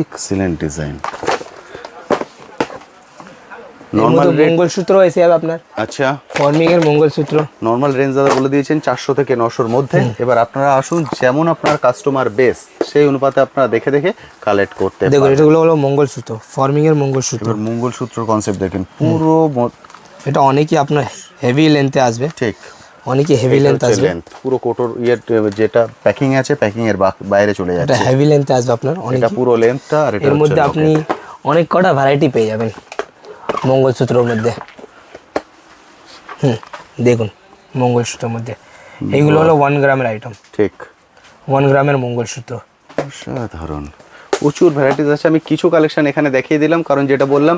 এক্সিলেন্ট ডিজাইন। নরমাল মঙ্গলসূত্র এসে যাবে আপনার। আচ্ছা, ফর্মিং এর মঙ্গলসূত্র নরমাল রেঞ্জ দাদা বলে দিয়েছেন 400 থেকে 900-র মধ্যে। এবার আপনারা আসুন, যেমন আপনার কাস্টমার বেস সেই অনুপাতে আপনারা দেখে কালেক্ট করতে দেখুন। পারেন। এটাগুলো হলো মঙ্গলসূত্র, ফর্মিং এর মঙ্গলসূত্র। এবার মঙ্গলসূত্র কনসেপ্ট দেখেন, পুরো এটা অনেকই আপনার হেভি লেন্থে আসবে। ঠিক, অনেকই হেভি লেন্থ আসবে। পুরো কোটোর যেটা প্যাকিং আছে, প্যাকিং এর বাইরে চলে এটা যাচ্ছে। হেভি লেন্থে আসবে আপনার অনেক। এটা পুরো লেন্থটা, আর এটা এর মধ্যে আপনি অনেক কটা ভ্যারাইটি পেয়ে যাবেন মঙ্গলসূত্রের মধ্যে। দেখুন মঙ্গলসূত্রের মধ্যে এইগুলো হলো 1 গ্রামের আইটেম। ঠিক, 1 গ্রামের মঙ্গলসূত্র। সাধারণ প্রচুর ভ্যারাইটিস আছে। আমি কিছু কালেকশন এখানে দেখিয়ে দিলাম, কারণ যেটা বললাম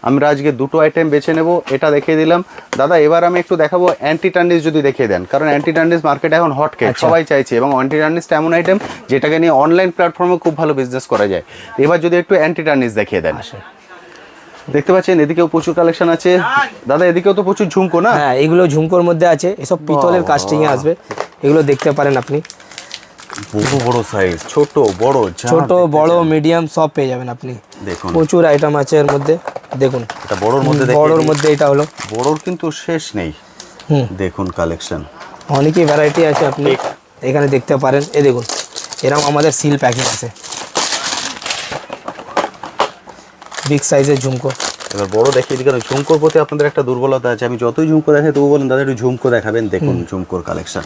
আমরা আজকে 2টো আইটেম বেছে নেব, এটা দেখিয়ে দিলাম। দাদা এবার আমি একটু দেখাবো অ্যান্টি টার্নিশ, যদি দেখিয়ে দেন, কারণ অ্যান্টি টার্নিশ মার্কেটে এখন হট কেক, সবাই চাইছে। এবং অ্যান্টি টার্নিশটা এমন আইটেম যেটাকে নিয়ে অনলাইন প্ল্যাটফর্মে খুব ভালো বিজনেস করা যায়। এবার যদি একটু অ্যান্টি টার্নিশ দেখিয়ে দেন। দেখতে পাচ্ছেন এদিকেও প্রচুর কালেকশন আছে। দাদা এদিকেও তো প্রচুর ঝুমকো না? হ্যাঁ, এগুলো ঝুমকোর মধ্যে আছে, এসব পিতলের কাস্টিং এ আসবে। এগুলো দেখতে পারেন আপনি, বড় সাইজ, ছোট বড়, ছোট বড় মিডিয়াম সব পেয়ে যাবেন আপনি। দেখুন প্রচুর আইটেম আছে এর মধ্যে। দেখুন এটা বড়র মধ্যে, বড়র মধ্যে এটা হলো বড়র কিন্তু শেষ নেই। দেখুন কালেকশন অনেকই ভ্যারাইটি আছে, আপনি এখানে দেখতে পারেন। এই দেখুন এরকম আমাদের সিল প্যাকিং আছে, বিগ সাইজের ঝুমকো। এবার বড় দেখিয়ে দিই, কারণ ঝুমকোর প্রতি আপনাদের একটা দুর্বলতা আছে। আমি যতই ঝুমকো দেখাই তবু বলেন দাদা একটু ঝুমকো দেখাবেন। দেখুন ঝুমকোর কালেকশন,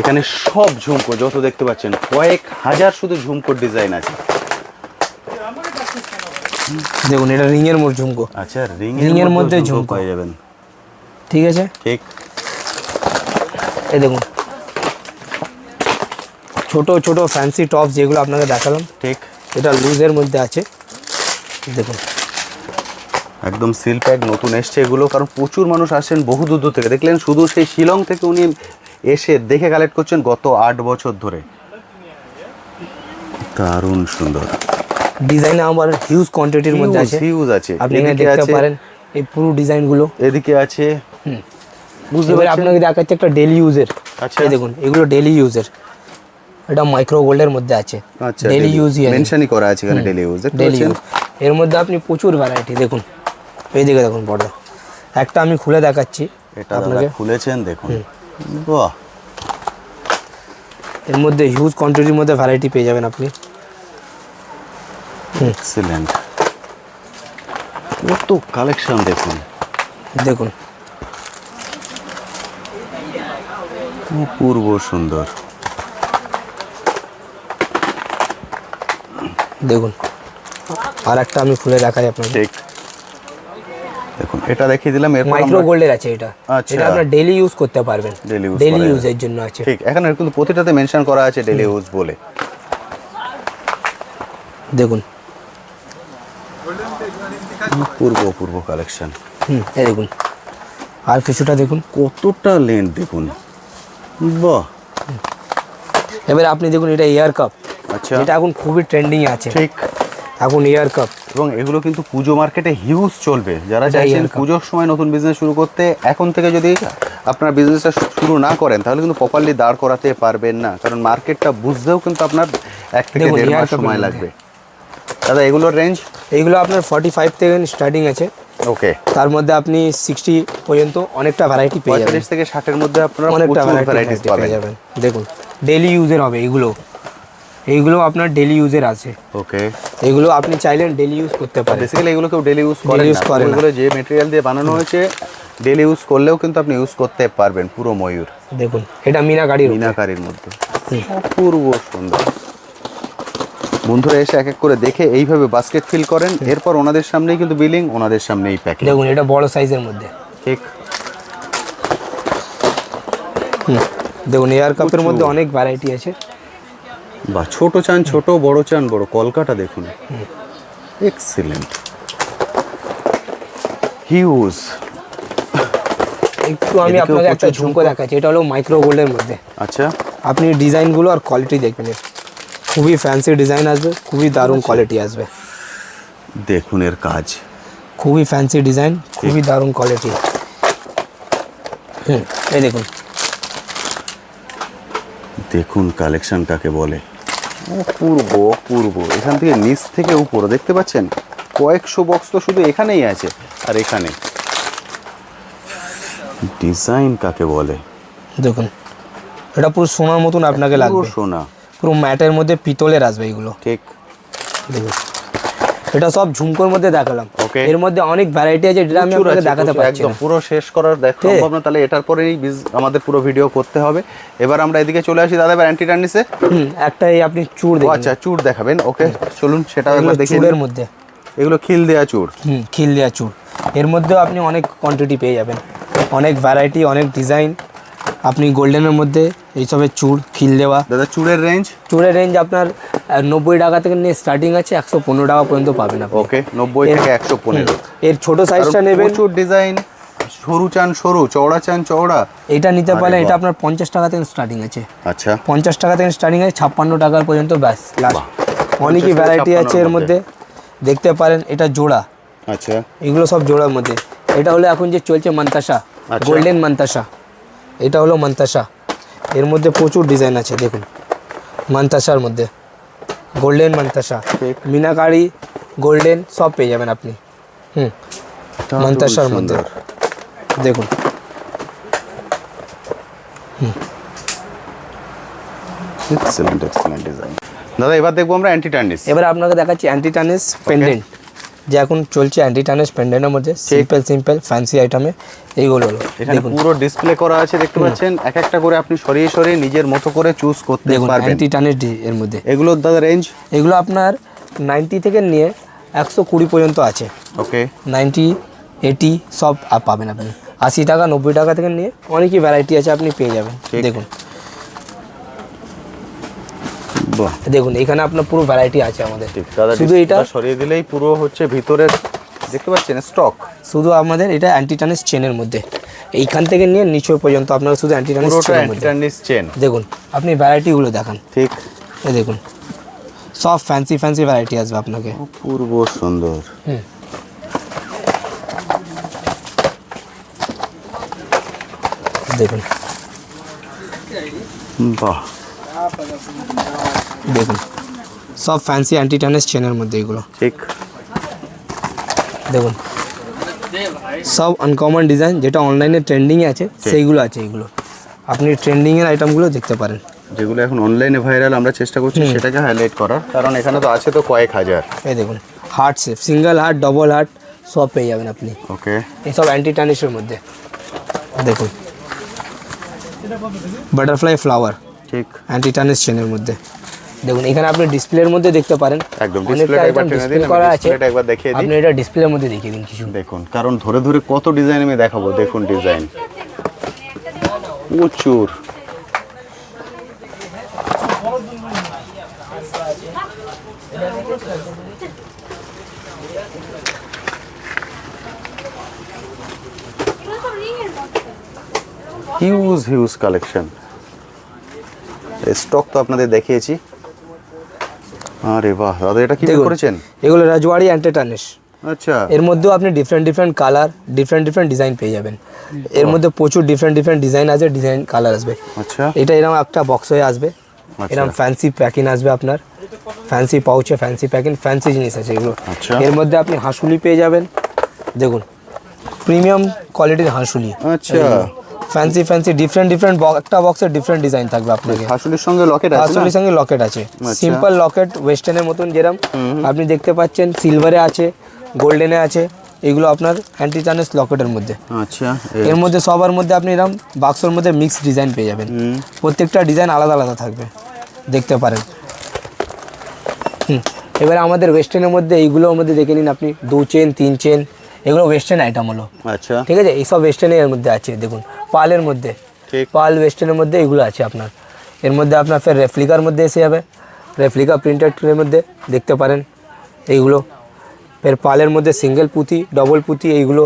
এখানে সব ঝুমকো যত দেখতে পাচ্ছেন, কয়েক হাজার শুধু ঝুমকোর ডিজাইন আছে। দেখুন এটা রিং এর মোড় ঝুমকো। আচ্ছা, রিং এর মধ্যে ঝুমকো পেয়ে যাবেন। ঠিক আছে, ঠিক। এই দেখুন ছোট ছোট ফ্যান্সি টপ যেগুলো আপনাকে দেখালাম, ঠিক, এটা লুজের মধ্যে আছে। দেখুন একদম সিল প্যাক নতুন এসছে এগুলো, কারণ প্রচুর মানুষ আসেন বহু দূর থেকে। দেখলেন শুধু সেই শিলং থেকে উনি এসে দেখে কালেক্ট করছেন গত 8 বছর ধরে। দারুণ সুন্দর ডিজাইন আমার হিউজ কোয়ান্টিটির মধ্যে আছে, হিউজ আছে। আপনি এখানে দেখতে পারেন এই পুরো ডিজাইনগুলো। এদিকে আছে, বুঝতে পারছেন। আপনাকে দেখাচ্ছি একটা ডেইলি ইউজের। আচ্ছা, এই দেখুন এগুলো ডেইলি ইউজের, এটা মাইক্রো গোল্ডের মধ্যে আছে। আচ্ছা, ডেইলি ইউজই মেনশনই করা আছে এখানে, ডেইলি ইউজ। ডেইলি ইউজ এর মধ্যে আপনি প্রচুর ভ্যারাইটি। দেখুন এইদিকে দেখুন পর্দা, একটা আমি খুলে দেখাচ্ছি এটা আপনাকে, খুলেছেন দেখুন। বাহ, এর মধ্যে হিউজ কোয়ান্টিটির মধ্যে ভ্যারাইটি পেয়ে যাবেন আপনি। এক্সিলেন্ট, কত কালেকশন দেখুন। দেখুন অপূর্ব সুন্দর। দেখুন আর একটা আমি খুলে দেখাই আপনাকে। ঠিক, দেখুন এটা দেখিয়ে দিলাম। এরপর মাইক্রো গোল্ডের আছে এটা। আচ্ছা, এটা আপনারা ডেইলি ইউজ করতে পারবেন, ডেইলি ইউজের জন্য আছে। ঠিক, এখানে কিন্তু প্রতিটাতে মেনশন করা আছে ডেইলি ইউজ বলে। দেখুন অপূর্ব কালেকশন। এই দেখুন আর কিছুটা দেখুন কতটা লেন্থ দেখুন। বাহ, এবারে আপনি দেখুন এটা এয়ার কাপ। আচ্ছা, এটা এখন খুবই ট্রেন্ডিং আছে ঠিক। এখন এয়ার কাপ, এবং এগুলো কিন্তু পুজো মার্কেটে হিউজ চলবে। যারা চাইছেন পুজোর সময় নতুন বিজনেস শুরু করতে, এখন থেকে যদি আপনার বিজনেসটা শুরু না করেন তাহলে কিন্তু প্রপারলি দাঁড় করাতে পারবেন না, কারণ মার্কেটটা বুঝতেও কিন্তু আপনার 1 থেকে 1.5 মাস সময় লাগবে। দাদা এগুলোর রেঞ্জ? এইগুলো আপনার 45 থেকে স্টার্টিং আছে। ওকে, তার মধ্যে আপনি 60 পর্যন্ত অনেকটা ভ্যারাইটি পেয়ে যাবেন। 45 থেকে 60 এর মধ্যে আপনারা অনেকটা প্রচুর ভ্যারাইটিস পেয়ে যাবেন। দেখুন ডেইলি ইউজের হবে এইগুলো আপনার ডেইলি ইউজের আছে। ওকে, এগুলো আপনি চাইলেন ডেইলি ইউজ করতে পারেন। বেসিক্যালি এগুলো কেউ ডেইলি ইউজ করে না, এগুলো যে ম্যাটেরিয়াল দিয়ে বানানো হয়েছে ডেইলি ইউজ করলেও কিন্তু আপনি ইউজ করতে পারবেন। পুরো ময়ূর, দেখুন এটা মিনাকারির মধ্যে অপূর্ব সুন্দর। বন্ধুরা এসে এক এক করে দেখে এইভাবে বাস্কেট ফিল করেন, এরপর ওনাদের সামনেই কিন্তু বিলিং, ওনাদের সামনেই প্যাকিং। দেখুন এটা বড় সাইজের মধ্যে। ঠিক, দেখুন এয়ার কাপের মধ্যে অনেক ভ্যারাইটি আছে। বা ছোট চান ছোট, বড় চান বড়, কলকাটা দেখুন, এক্সিলেন্ট, হিউজ। একটু আমি এদিকেও আপনাকে একটা প্রচুর ঝুমকো দেখাচ্ছি, এটা হলো মাইক্রো গোল্ডের মধ্যে। আচ্ছা, আপনি ডিজাইনগুলো আর কোয়ালিটি দেখবেন, এর খুবই ফ্যান্সি ডিজাইন আসবে, খুবই দারুণ কোয়ালিটি আসবে। দেখুন এর কাজ, খুবই ফ্যান্সি ডিজাইন, খুবই দারুণ কোয়ালিটি। এই দেখুন, দেখুন কালেকশন কাকে বলে, অপূর্ব অপূর্ব। এখান থেকে নিচ থেকে উপরে দেখতে পাচ্ছেন কয়েকশো বক্স তো শুধু এখানেই আছে, আর এখানে ডিজাইন কাকে বলে দেখুন এটা পুরো সোনার মতন আপনাকে পুরো লাগবে, সোনা, পুরো ম্যাটের মধ্যে পিতলের আসবে এগুলো। ঠিক। দেখুন এটা সব ঝুমকোর মধ্যে দেখালাম, Okay. এর মধ্যে অনেক ভ্যারাইটি আছে যেটা আমি প্রচুর আপনাকে আছে, দেখাতে প্রচুর, পারছি একদম না। পুরো শেষ করার সম্ভব না, তাহলে এটার পরেই আমাদের পুরো ভিডিও করতে হবে। এবার আমরা এদিকে চলে আসি দাদা, এবার অ্যান্টি টার্নিসে। একটা এই আপনি চুড় দেখুন, আচ্ছা, চুড় দেখাবেন, ওকে চলুন সেটাও এগুলো একবার দেখি। চুড়ের মধ্যে, এগুলো খিল দেয়া চুড়, খিল দেওয়া চুড়। এর মধ্যেও আপনি অনেক কোয়ান্টিটি পেয়ে যাবেন, অনেক ভ্যারাইটি, অনেক ডিজাইন। আপনি গোল্ডেনের মধ্যে এইসবের চুড় খিল দেওয়া। দাদা চুড়ের রেঞ্জ? চুড়ের রেঞ্জ আপনার 90 টাকা থেকে নিয়ে স্টার্টিং আছে, 115 টাকা পর্যন্ত পাবেন আপনি। ওকে, 90 থেকে 115। এর ছোট সাইজটা নেবেন, প্রচুর ডিজাইন, সরু চান সরু, চওড়া চান চওড়া, এটা নিতে পারলে আরে এটা বাহ। আপনার 50 টাকা থেকে স্টার্টিং আছে। আচ্ছা 50 টাকা থেকে স্টার্টিং আছে, 56 টাকা পর্যন্ত ব্যাস লাস্ট। অনেকই 50 ভ্যারাইটি আছে এর 56 মধ্যে, দেখতে পারেন। এটা জোড়া, আচ্ছা এগুলো সব জোড়ার মধ্যে। এটা হলো এখন যে চলছে মান্তাসা, আচ্ছা। গোল্ডেন মান্তাসা, এটা হলো মান্তাসা। এর মধ্যে প্রচুর ডিজাইন আছে, দেখুন মান্তাসার মধ্যে গোল্ডেন মান্তাসা, ঠিক। মিনাকারি, গোল্ডেন সব পেয়ে যাবেন আপনি। মান্তাসার মধ্যে দেখুন, এক্সেলেন্ট এক্সেলেন্ট ডিজাইন। দাদা এবার দেখবো আমরা অ্যান্টি টার্নিস। এবারে আপনাকে দেখাচ্ছি অ্যান্টি টার্নিশ পেন্ডেন্ট, যে এখন চলছে অ্যান্টি টার্নিশ পেন্ডেন্টের মধ্যে। সিম্পল ফ্যান্সি আইটেমে এইগুলো হলো, এখানে পুরো ডিসপ্লে করা আছে, দেখতে পাচ্ছেন। এক একটা করে আপনি সরিয়ে সরিয়ে নিজের মতো করে চুজ করতে দেখুন পারবেন। অ্যান্টি টার্নিশ এর মধ্যে এগুলোর দাদা রেঞ্জ? এগুলো আপনার 90 থেকে নিয়ে 120 পর্যন্ত আছে। ওকে, 90, 80 সব পাবেন আপনি। 80 টাকা, 90 টাকা থেকে নিয়ে অনেকই ভ্যারাইটি আছে, আপনি পেয়ে যাবেন। ঠিক। দেখুন বাহ, দেখুন এখানে আপনার পুরো ভ্যারাইটি আছে আমাদের। ঠিক। দাদা শুধু এটা, ডিসপ্লেটা সরিয়ে দিলেই পুরো হচ্ছে ভিতরের, দেখতে পাচ্ছেন স্টক শুধু আমাদের এটা অ্যান্টি টার্নিশ চেনের মধ্যে, এইখান থেকে নিয়ে নিচে পর্যন্ত আপনার শুধু অ্যান্টি টার্নিশ পুরোটা চেনের অ্যান্টি মধ্যে। টার্নিস চেন। দেখুন আপনি ভ্যারাইটিগুলো দেখান, ঠিক, এই দেখুন সব ফ্যান্সি ভ্যারাইটি আসবে আপনাকে। অপূর্ব সুন্দর। দেখুন বাহ, দেখুন সব ফ্যান্সি অ্যান্টি টার্নিশ চেনের মধ্যে এগুলো। ঠিক। দেখুন সব আনকমন ডিজাইন, যেটা অনলাইনে ট্রেন্ডিংয়ে আছে সেইগুলো আছে এগুলো। আপনি ট্রেন্ডিংয়ের আইটেমগুলো দেখতে পারেন, যেগুলো এখন অনলাইনে ভাইরাল, আমরা চেষ্টা করছি সেটাকে হাইলাইট করার, কারণ এখানে তো আছে তো কয়েক হাজার। এই দেখুন heart shape, single heart, double heart সব পেয়ে যাবেন আপনি ওকে, এইসব অ্যান্টি টার্নিশের মধ্যে। দেখুন বাটারফ্লাই ফ্লাওয়ার, ঠিক। অ্যান্টি টার্নিশ চেনের মধ্যে। দেখুন এখানে আপনি ডিসপ্লের মধ্যে দেখতে পারেন, একদম অনেকটা ডিসপ্লেটা একবার item টেনে display দিন, করা আমি আছে। ডিসপ্লেটা একবার দেখিয়ে দিই। আপনি এটা ডিসপ্লের মধ্যে দেখিয়ে দিন কিছু। দেখুন, কারণ ধরে ধরে কত ডিজাইন আমি দেখাবো, দেখুন ডিজাইন প্রচুর। Huge huge collection. স্টক তো আপনাদের দেখিয়েছি। আরে বাহ দাদা, এটা কি দেখুন, করেছেন? এগুলো রাজওয়াড়ি অ্যান্টি টার্নিশ। আচ্ছা, এর মধ্যেও আপনি ডিফারেন্ট কালার, ডিফারেন্ট ডিজাইন পেয়ে যাবেন। এর মধ্যে প্রচুর ডিফারেন্ট ডিজাইন আছে, ডিজাইন কালার আসবে। আচ্ছা, এটা এরকম একটা বক্স হয়ে আসবে, এরকম ফ্যান্সি প্যাকিং আসবে আপনার, ফ্যান্সি পাউচে ফ্যান্সি প্যাকিং, ফ্যান্সি জিনিস আছে এগুলো। আচ্ছা। এর মধ্যে আপনি হাঁসুলি পেয়ে যাবেন, দেখুন প্রিমিয়াম কোয়ালিটির হাঁসুলি। আচ্ছা, ফ্যান্সি ডিফারেন্ট একটা বক্সের ডিফারেন্ট ডিজাইন থাকবে আপনাকে। হাসুলির সঙ্গে লকেট আছে না? হাঁসুলির সঙ্গে লকেট আছে, সিম্পল লকেট, ওয়েস্টার্নের মতন যেরকম আপনি দেখতে পাচ্ছেন, সিলভারে আছে, গোল্ডেনে আছে। এগুলো আপনার অ্যান্টি টার্নিশ লকেটের মধ্যে। আচ্ছা, এর মধ্যে সবার মধ্যে আপনি এরকম বাক্সর মধ্যে মিক্স ডিজাইন পেয়ে যাবেন, প্রত্যেকটা ডিজাইন আলাদা আলাদা থাকবে, দেখতে পারেন। এবারে আমাদের ওয়েস্টার্নের মধ্যে এইগুলোর মধ্যে দেখে নিন আপনি, 2 চেন 3 চেন, এগুলো ওয়েস্টার্ন আইটেম হলো। আচ্ছা, ঠিক আছে, এইসব ওয়েস্টার্নের এর মধ্যে আছে। দেখুন পালের মধ্যে ঠিক। পাল ওয়েস্টার্নের মধ্যে এগুলো আছে আপনার। এর মধ্যে আপনার ফের রেপ্লিকার মধ্যে এসে যাবে, রেপ্লিকা প্রিন্টেড ট্রের মধ্যে দেখতে পারেন এইগুলো। ফের পালের মধ্যে সিঙ্গেল পুঁতি, ডবল পুঁতি এইগুলো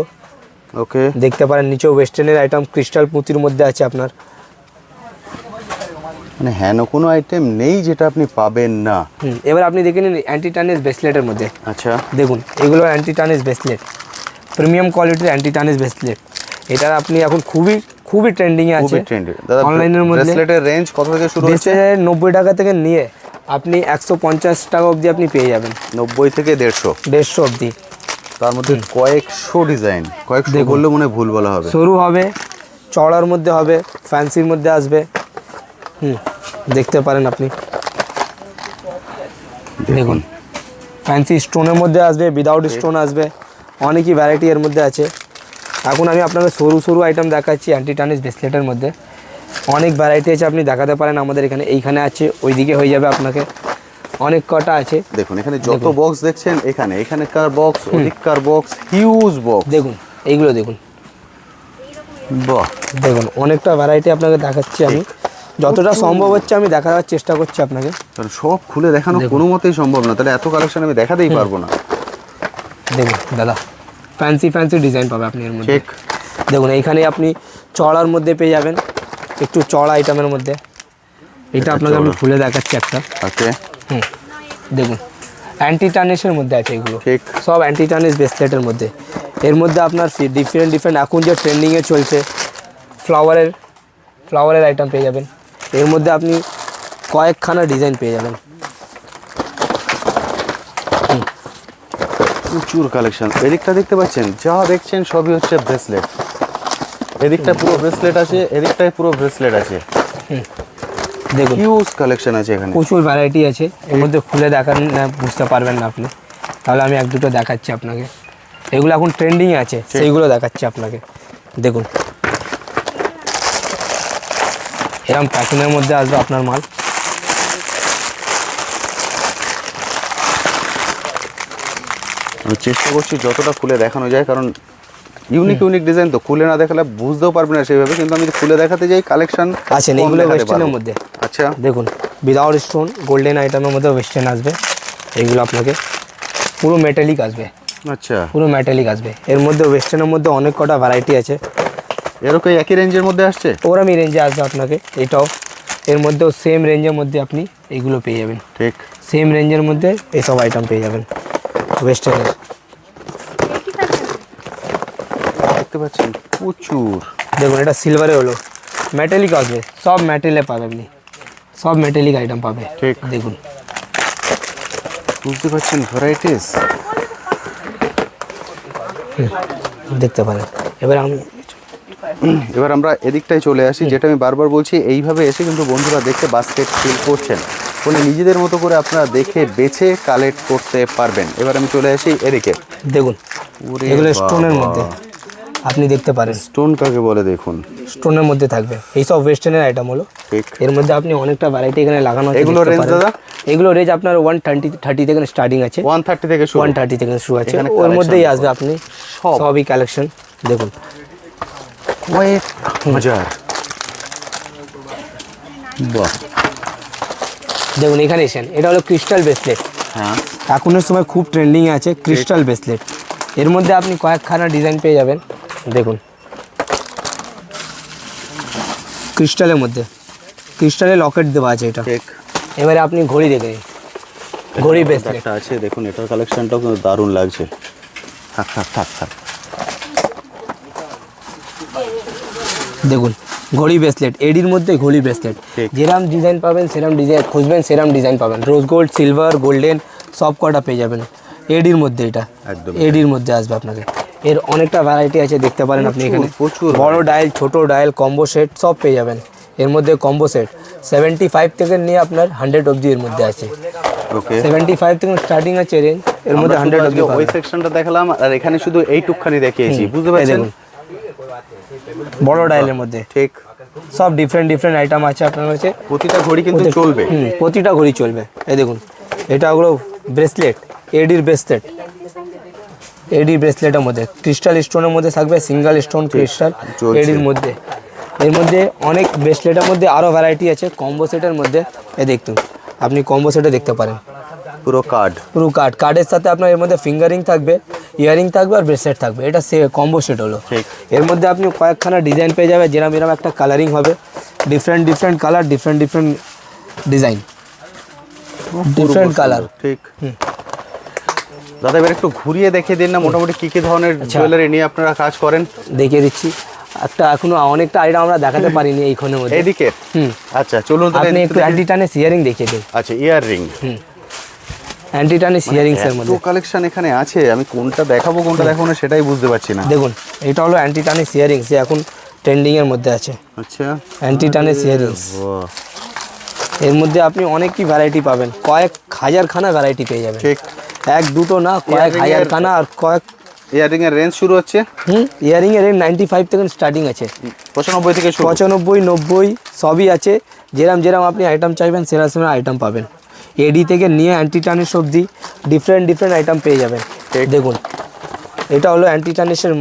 ওকে, দেখতে পারেন। নিচেও ওয়েস্টার্নের আইটেম ক্রিস্টাল পুঁতির মধ্যে আছে আপনার। মানে হেন কোনো আইটেম নেই যেটা আপনি পাবেন না। এবার আপনি দেখে নিন অ্যান্টি টার্নিশ ব্রেসলেটের মধ্যে। আচ্ছা, দেখুন এগুলো অ্যান্টি টার্নিশ ব্রেসলেট, প্রিমিয়াম কোয়ালিটির অ্যান্টি টার্নিশ ব্রেসলেট। এটা আপনি এখন খুবই ট্রেন্ডিংয়ে আছে খুবই ট্রেন্ডি। দাদা অনলাইনের মধ্যে। ব্রেসলেটের রেঞ্জ কত থেকে শুরু হচ্ছে? 90 টাকা থেকে নিয়ে আপনি 150 টাকা অবধি আপনি পেয়ে যাবেন। 90 থেকে 150, 150 অবধি। তার মধ্যে কয়েকশো ডিজাইন, কয়েকশো বললে মনে হয় ভুল বলা হবে। সরু হবে, চড়ার মধ্যে হবে, ফ্যান্সির মধ্যে আসবে। দেখতে পারেন আপনি। দেখুন ফ্যান্সি স্টোনের মধ্যে আসবে, উইদাউট স্টোন আসবে, অনেকই ভ্যারাইটি এর মধ্যে আছে। এখন আমি আপনাকে সরু আইটেম দেখাচ্ছি অ্যান্টি টার্নিশ ব্রেসলেটের মধ্যে। অনেক ভ্যারাইটি আছে, আপনি দেখাতে পারেন আমাদের এখানে। এইখানে আছে, ওইদিকে হয়ে যাবে আপনাকে, অনেক কটা আছে। দেখুন এখানে যত বক্স দেখছেন, এখানেকার বক্স, ওদিককার বক্স, হিউজ বক্স। দেখুন এইগুলো দেখুন, বাহ, দেখুন অনেকটা ভ্যারাইটি আপনাকে দেখাচ্ছি আমি। যতটা সম্ভব হচ্ছে আমি দেখাবার চেষ্টা করছি আপনাকে। কারণ সব খুলে দেখানো কোনো মতেই সম্ভব না, তাহলে এত কালেকশন আমি দেখাতেই পারবো না। দেখুন দাদা, ফ্যান্সি ডিজাইন পাবে আপনি এর মধ্যে। ঠিক। দেখুন এইখানে আপনি চড়ার মধ্যে পেয়ে যাবেন, একটু চড়া আইটেমের মধ্যে। এটা আপনাকে আমি খুলে দেখাচ্ছি একটা। ওকে, দেখুন অ্যান্টি টার্নিশের মধ্যে আছে এগুলো, ঠিক। সব অ্যান্টি টার্নিশ ব্রেসলেটের মধ্যে। এর মধ্যে আপনার ডিফারেন্ট এখন যে ট্রেন্ডিংয়ে চলছে ফ্লাওয়ারের আইটেম পেয়ে যাবেন। এর মধ্যে আপনি কয়েকখানা ডিজাইন পেয়ে যাবেন। প্রচুর কালেকশন। এদিকটা দেখতে পাচ্ছেন, যা দেখছেন সবই হচ্ছে ব্রেসলেট। এদিকটা পুরো ব্রেসলেট আছে, এদিকটায় পুরো ব্রেসলেট আছে। দেখুন হিউজ কালেকশন আছে এখানে, প্রচুর ভ্যারাইটি আছে। এর মধ্যে খুলে দেখান না বুঝতে পারবেন না আপনি, তাহলে আমি এক দুটো দেখাচ্ছি আপনাকে। এগুলো এখন ট্রেন্ডিংয়ে আছে, সেইগুলো দেখাচ্ছি আপনাকে। দেখুন এরকম প্যাকিংয়ের মধ্যে আসবে আপনার মাল। আমি চেষ্টা করছি যতটা খুলে দেখানো যায়, কারণ ইউনিক ডিজাইন তো খুলে না দেখালে বুঝতেও পারবে না সেইভাবে। কিন্তু আমি খুলে দেখাতে যাই, কালেকশন আছে এগুলো ওয়েস্টার্নের মধ্যে। আচ্ছা, দেখুন উইদাউট স্টোন গোল্ডেন আইটেমের মধ্যে ওয়েস্টার্ন আসবে। এইগুলো আপনাকে পুরো মেটালিক আসবে, আচ্ছা, পুরো মেটালিক আসবে। এর মধ্যে ওয়েস্টার্নের মধ্যে অনেক কটা ভ্যারাইটি আছে। এরকম একই রেঞ্জের মধ্যে আসছে, ওরমই রেঞ্জে আসবে আপনাকে। এটাও এর মধ্যেও সেম রেঞ্জের মধ্যে আপনি এইগুলো পেয়ে যাবেন। ঠিক। সেম রেঞ্জের মধ্যে এইসব আইটেম পেয়ে যাবেন ওয়েস্টার্নের। দেখতে পাচ্ছেন প্রচুর। দেখুন এটা সিলভারে হলো, মেটালিক আসবে, সব মেটেলে পাবে আপনি, সব মেটালিক আইটেম পাবে। ঠিক। দেখুন বুঝতে পারছেন ভ্যারাইটিস। দেখতে পারেন। এবার আমরা এদিকটায় চলে আসি, যেটা আমি বারবার বলছি, এইভাবে এসে কিন্তু বন্ধুরা দেখতে বাস্কেট ফিল করছেন, ফোনে নিজেদের মতো করে আপনারা দেখে বেছে কালেক্ট করতে পারবেন। এবার আমি চলে আসি এদিকে। দেখুন এগুলো স্টোনের মধ্যে আপনি দেখতে পারেন। স্টোন কাকে বলে দেখুন, স্টোনের মধ্যে থাকবে এইসব ওয়েস্টার্নের আইটেম হলো। ঠিক। এর মধ্যে আপনি অনেকটা ভ্যারাইটি এখানে লাগানো আছে। এগুলো রেঞ্জ দাদা? এগুলো রেঞ্জ আপনার 130 থেকে স্টার্টিং আছে। 130 থেকে শুরু, 130 থেকে শুরু আছে। এখানে ওর মধ্যেই আসবে আপনি সব। সবই কালেকশন। দেখুন কয়েক হাজার। বাহ, দেখুন এখানে এসেন, এটা হলো ক্রিস্টাল ব্রেসলেট। হ্যাঁ, এখনের সময় খুব ট্রেন্ডিংয়ে আছে ক্রিস্টাল ব্রেসলেট। এর মধ্যে আপনি কয়েকখানা ডিজাইন পেয়ে যাবেন। দেখুন ক্রিস্টালের মধ্যে ক্রিস্টালে লকেট দেওয়া আছে এটা। ঠিক। এবারে আপনি ঘড়ি দেখে নিন, ঘড়ি ব্রেসলেট একটা আছে, দেখুন এটার কালেকশনটাও কিন্তু দারুণ লাগছে। থাক থাক থাক থাক। দেখুন ঘড়ি ব্রেসলেট, এডির মধ্যে ঘড়ি ব্রেসলেট। ঠিক। যেরকম ডিজাইন পাবেন সেরকম ডিজাইন খুঁজবেন, সেরকম ডিজাইন পাবেন। রোজ গোল্ড, সিলভার, গোল্ডেন সব কটা পেয়ে যাবেন এডির মধ্যে। এটা একদম এডির মধ্যে আসবে আপনাকে। এর অনেকটা ভ্যারাইটি আছে, দেখতে পারেন আপনি এখানে। প্রচুর বড় ডায়াল, ছোট ডায়াল, কম্বো সেট সব পেয়ে যাবেন এর মধ্যে। কম্বো সেট 75 থেকে নিয়ে আপনার 100 অবধি এর মধ্যে আছে। ওকে, 75 থেকে স্টার্টিং আছে রেঞ্জ, এর মধ্যে 100 অবধি ওই সেকশনটা দেখালাম, আর এখানে শুধু এইটুকখানি দেখিয়েছি, বুঝতে পারছেন? দেখুন বড় ডায়ালের মধ্যে ঠিক। সব ডিফারেন্ট আইটেম আছে আপনার কাছে। প্রতিটা ঘড়ি কিন্তু চলবে। প্রতিটা ঘড়ি চলবে। এই দেখুন এটা হলো ব্রেসলেট, এডির ব্রেসলেট। এডি ব্রেসলেটের মধ্যে ক্রিস্টাল স্টোনের মধ্যে থাকবে, সিঙ্গেল স্টোন ক্রিস্টাল এডির মধ্যে। এর মধ্যে অনেক ব্রেসলেটের মধ্যে আরও ভ্যারাইটি আছে কম্বো সেটের মধ্যে। দেখুন আপনি কম্বো সেটে দেখতে পারেন পুরো পুরো কার্ডের সাথে আপনার এর মধ্যে ফিঙ্গারিং থাকবে, ইয়ারিং থাকবে আর ব্রেসলেট থাকবে। এটা কম্বো সেট হলো। এর মধ্যে আপনি কয়েকখানা ডিজাইন পেয়ে যাবে, যেরকম এরকম একটা কালারিং হবে, different colour, different design, different colour. ঠিক দাদা, এবার একটু ঘুরিয়ে দেখিয়ে দিন না মোটামুটি কি কি ধরনের জুয়েলারি নিয়ে আপনারা কাজ করেন। দেখিয়ে দিচ্ছি। এখনো অনেকটা আইটেম আমরা দেখাতে পারিনি এইখানের মধ্যে। এইদিকে আচ্ছা চলুন তাহলে আপনি একটু অ্যান্টি টানেস ইয়ারিং দেখিয়ে দিন। আচ্ছা ইয়াররিং, অ্যান্টি টানেস ইয়ারিংস এর মধ্যে কালেকশন এখানে আছে, আমি কোনটা দেখাবো কোনটা দেখাবো না সেটাই বুঝতে পারছি না। দেখুন এটা হলো অ্যান্টি টানেস ইয়ারিংস, যে এখন ট্রেন্ডিং এর মধ্যে আছে। আচ্ছা অ্যান্টি টানেস ইয়ারিংস, এর মধ্যে আপনি অনেক কি ভ্যারাইটি পাবেন, কয়েক হাজারখানা ভ্যারাইটি পেয়ে যাবেন। ঠিক, এক দুটো না, কয়েক হাজারখানা। আর কয়েক ইয়াররিং এর রেঞ্জ শুরু হচ্ছে ইয়ারিং এর 95 থেকে স্টার্টিং আছে, 95 থেকে শুরু, 95, 90 সবই আছে। যেরম আপনি আইটেম চাইবেন সেরকম আইটেম পাবেন। এডি থেকে নিয়ে অ্যান্টি টানিশ অবধি ডিফারেন্ট আইটেম পেয়ে যাবেন। দেখুন এটা হলো অ্যান্টি টানিশের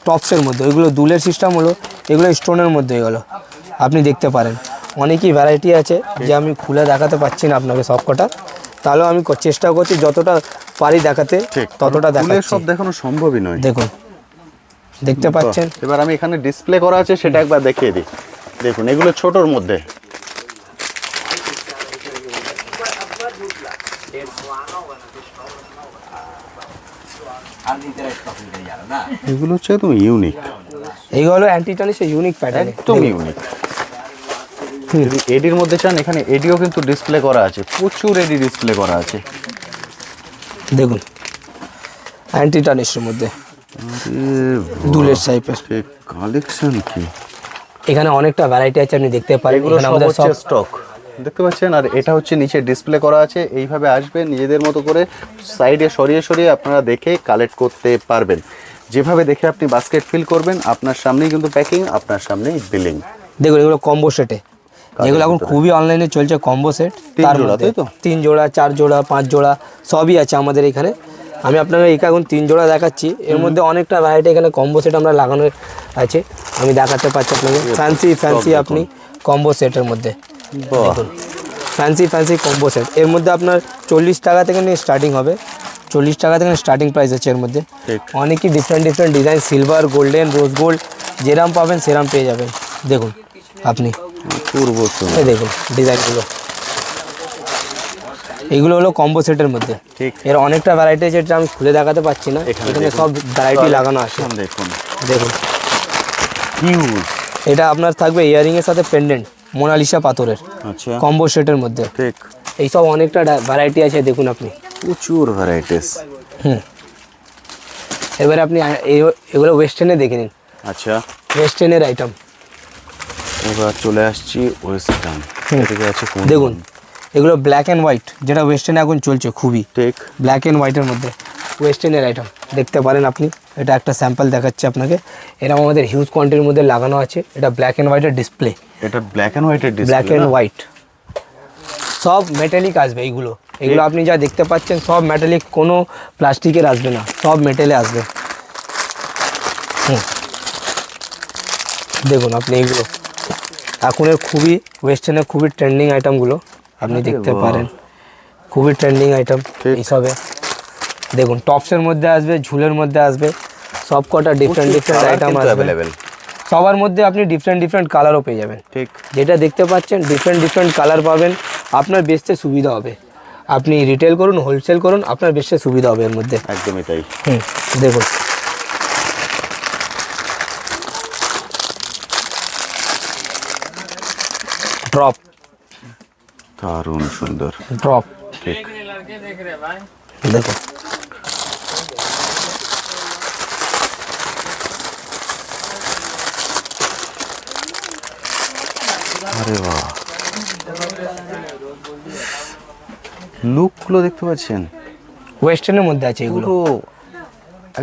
টপসের মধ্যে, ওইগুলো দুলের সিস্টেম হলো, এগুলো স্টোনের মধ্যে এগুলো আপনি দেখতে পারেন। অনেকই ভ্যারাইটি আছে যে আমি খুলে দেখাতে পারছি না আপনাকে সব কটা, তাহলেও আমি চেষ্টা করছি যতটা পারি দেখাতে ততটা দেখাচ্ছি। সব দেখানো সম্ভবই নয়। দেখুন দেখতে পাচ্ছেন। এবার আমি এখানে ডিসপ্লে করা আছে সেটা একবার দেখিয়ে দিই। দেখুন এগুলো ছোটর মধ্যে, এগুলো হচ্ছে একদম ইউনিক, এইগুলো হলো অ্যান্টি টানিশের ইউনিক প্যাটার্ন, একদম ইউনিক। এডির মধ্যে চান এখানে এডিও কিন্তু ডিসপ্লে করা আছে, প্রচুর এডি ডিসপ্লে করা আছে। দেখুন অ্যান্টি টানিশের মধ্যে দুলের টাইপের কালেকশন কি, এখানে অনেকটা ভ্যারাইটি আছে আপনি দেখতে পারেন। এগুলো সব হচ্ছে স্টক দেখতে পাচ্ছেন, আর এটা হচ্ছে নিচে ডিসপ্লে করা আছে। এইভাবে আসবে নিজেদের মতো করে সাইডে সরিয়ে আপনারা দেখে কালেক্ট করতে পারবেন। যেভাবে দেখে আপনি বাস্কেট ফিল করবেন, আপনার সামনেই কিন্তু প্যাকিং, আপনার সামনেই বিলিং। দেখুন এগুলো কম্বো সেটে, যেগুলো এখন খুবই অনলাইনে চলছে কম্বো সেট। তার মধ্যে 3 জোড়া 4 জোড়া 5 জোড়া সবই আছে আমাদের এখানে। আমি আপনাকে এখন 3 জোড়া দেখাচ্ছি, এর মধ্যে অনেকটা ভ্যারাইটি এখানে কম্বো সেট আমরা লাগানো আছে, আমি দেখাতে পারছি আপনাকে। ফ্যান্সি আপনি কম্বো সেটের মধ্যে দেখুন, ফ্যান্সি কম্বো সেট। এর মধ্যে আপনার 40 টাকা থেকে নিয়ে স্টার্টিং হবে, 40 টাকা থেকে স্টার্টিং প্রাইস আছে। এর মধ্যে অনেকই different design, silver, golden, rose gold, যেরাম পাবেন সেরাম পেয়ে যাবেন। দেখুন আপনি দেখুন ডিজাইনগুলো, এইগুলো হলো কম্বো সেটের মধ্যে। এর অনেকটা ভ্যারাইটি আছে, যেটা আমি খুলে দেখাতে পারছি না, এখানে সব ভ্যারাইটি লাগানো আছে। দেখুন এটা আপনার থাকবে ইয়ারিং এর সাথে পেন্ডেন্ট, মোনালিসা পাথরের কম্বো সেটের মধ্যে। এইসব অনেকটা ভ্যারাইটি আছে, দেখুন আপনি প্রচুর ভ্যারাইটিস। এবারে আপনি এগুলো ওয়েস্টার্নে দেখে নিন। আচ্ছা ওয়েস্টার্নের আইটেম, এবার চলে আসছি ওয়েস্টার্ন। দেখুন এগুলো ব্ল্যাক অ্যান্ড হোয়াইট, যেটা ওয়েস্টার্নে এখন চলছে খুবই, ঠিক ব্ল্যাক অ্যান্ড হোয়াইটের মধ্যে ওয়েস্টার্নের আইটেম দেখতে পারেন আপনি। এটা একটা স্যাম্পল দেখাচ্ছি আপনাকে, এরকম আমাদের হিউজ কোয়ান্টিটির মধ্যে লাগানো আছে। এটা ব্ল্যাক অ্যান্ড হোয়াইটের ডিসপ্লে, এটা ব্ল্যাক অ্যান্ড হোয়াইটের ডিসপ্লে, ব্ল্যাক অ্যান্ড হোয়াইট সব মেটালিক আসবে। এগুলো আপনি যা দেখতে পাচ্ছেন সব মেটালিক, কোনো প্লাস্টিকের আসবে না, সব মেটালে আসবে। দেখুন আপনি এইগুলো এখনের খুবই ওয়েস্টার্নের খুবই ট্রেন্ডিং আইটেমগুলো আপনি দেখতে পারেন, খুবই ট্রেন্ডিং আইটেম এইসবে। দেখুন টপসের মধ্যে আসবে, ঝুলের মধ্যে আসবে, সব কটা ডিফারেন্ট আইটেম আসবে। সবার মধ্যে আপনি ডিফারেন্ট কালারও পেয়ে যাবেন। ঠিক যেটা দেখতে পাচ্ছেন ডিফারেন্ট কালার পাবেন, আপনার বেচতে সুবিধা হবে। আপনি রিটেল করুন, হোলসেল করুন, আপনার বেচতে সুবিধা হবে এর মধ্যে। একদমই তাই। দেখুন ড্রপ, দারুণ সুন্দর ড্রপ। ঠিক দেখুন আরে বাহ, লুকগুলো দেখতে পাচ্ছেন ওয়েস্টার্নের মধ্যে আছে এগুলো।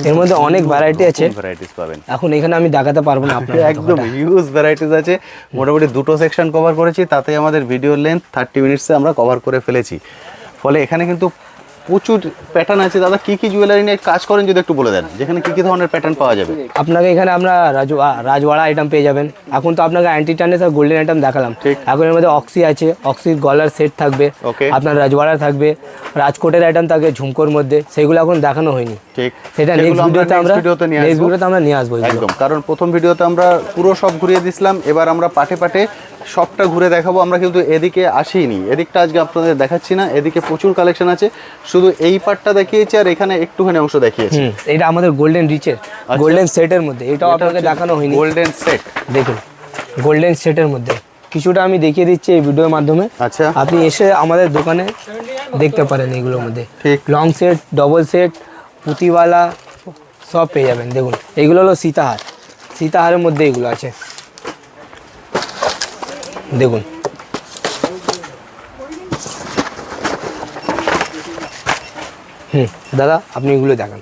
এর মধ্যে অনেক ভ্যারাইটি আছে, ভ্যারাইটিস পাবেন। এখন এখানে আমি দেখাতে পারবো না আপনাকে, একদম হিউজ ভ্যারাইটিস আছে। মোটামুটি 2টো সেকশন কভার করেছি, তাতে আমাদের ভিডিও লেন্থ 30 মিনিটসে আমরা কভার করে ফেলেছি। ফলে এখানে কিন্তু প্রচুর প্যাটার্ন আছে দাদা, কি কি জুয়েলারি নিয়ে কাজ করেন যদি একটু বলে দেন, যেখানে কি কি ধরনের প্যাটার্ন পাওয়া যাবে? আপনাকে এখানে আমরা রাজওয়াড়া আইটেম পেয়ে যাবেন। এখন তো আপনাকে অ্যান্টি টার্নিশ আর গোল্ডেন আইটেম দেখালাম, ঠিক। এখন এর মধ্যে অক্সি আছে, অক্সির গলার সেট থাকবে, Okay. আপনার রাজওয়াড়া থাকবে, রাজকোটের আইটেম থাকে ঝুমকোর মধ্যে, সেগুলো এখন দেখানো হয়নি। ঠিক, সেটা সেগুলো নেক্সট ভিডিওতে আমরা ভিডিওতে নিয়ে নেক্সট আসবো। ভিডিওতে আমরা নিয়ে আসবো এগুলো। একদম, কারণ প্রথম ভিডিওতে আমরা পুরো সব ঘুরিয়ে দিছিলাম, এবার আমরা পাটে পাটে সবটা ঘুরে দেখাবো। আমরা কিন্তু এদিকে আসিনি, এদিকটা আজকে আপনাদের দেখাচ্ছি না, এদিকে প্রচুর কালেকশন আছে, শুধু এই পার্টটা দেখিয়েছি আর এখানে একটুখানি অংশ দেখিয়েছি। এটা আমাদের গোল্ডেন রিচের গোল্ডেন সেটের মধ্যে, এটাও আপনাকে দেখানো হয়নি। গোল্ডেন সেট, দেখুন গোল্ডেন সেটের মধ্যে কিছুটা আমি দেখিয়ে দিচ্ছি এই ভিডিওর মাধ্যমে। আচ্ছা, আপনি এসে আমাদের দোকানে দেখতে পারেন এগুলোর মধ্যে। ঠিক। লং সেট, ডবল সেট, পুঁতিওয়ালা সব পেয়ে যাবেন। দেখুন এইগুলো হলো সীতাহার, সীতাহারের মধ্যে এগুলো আছে। দেখুন দাদা আপনি এগুলো দেখান।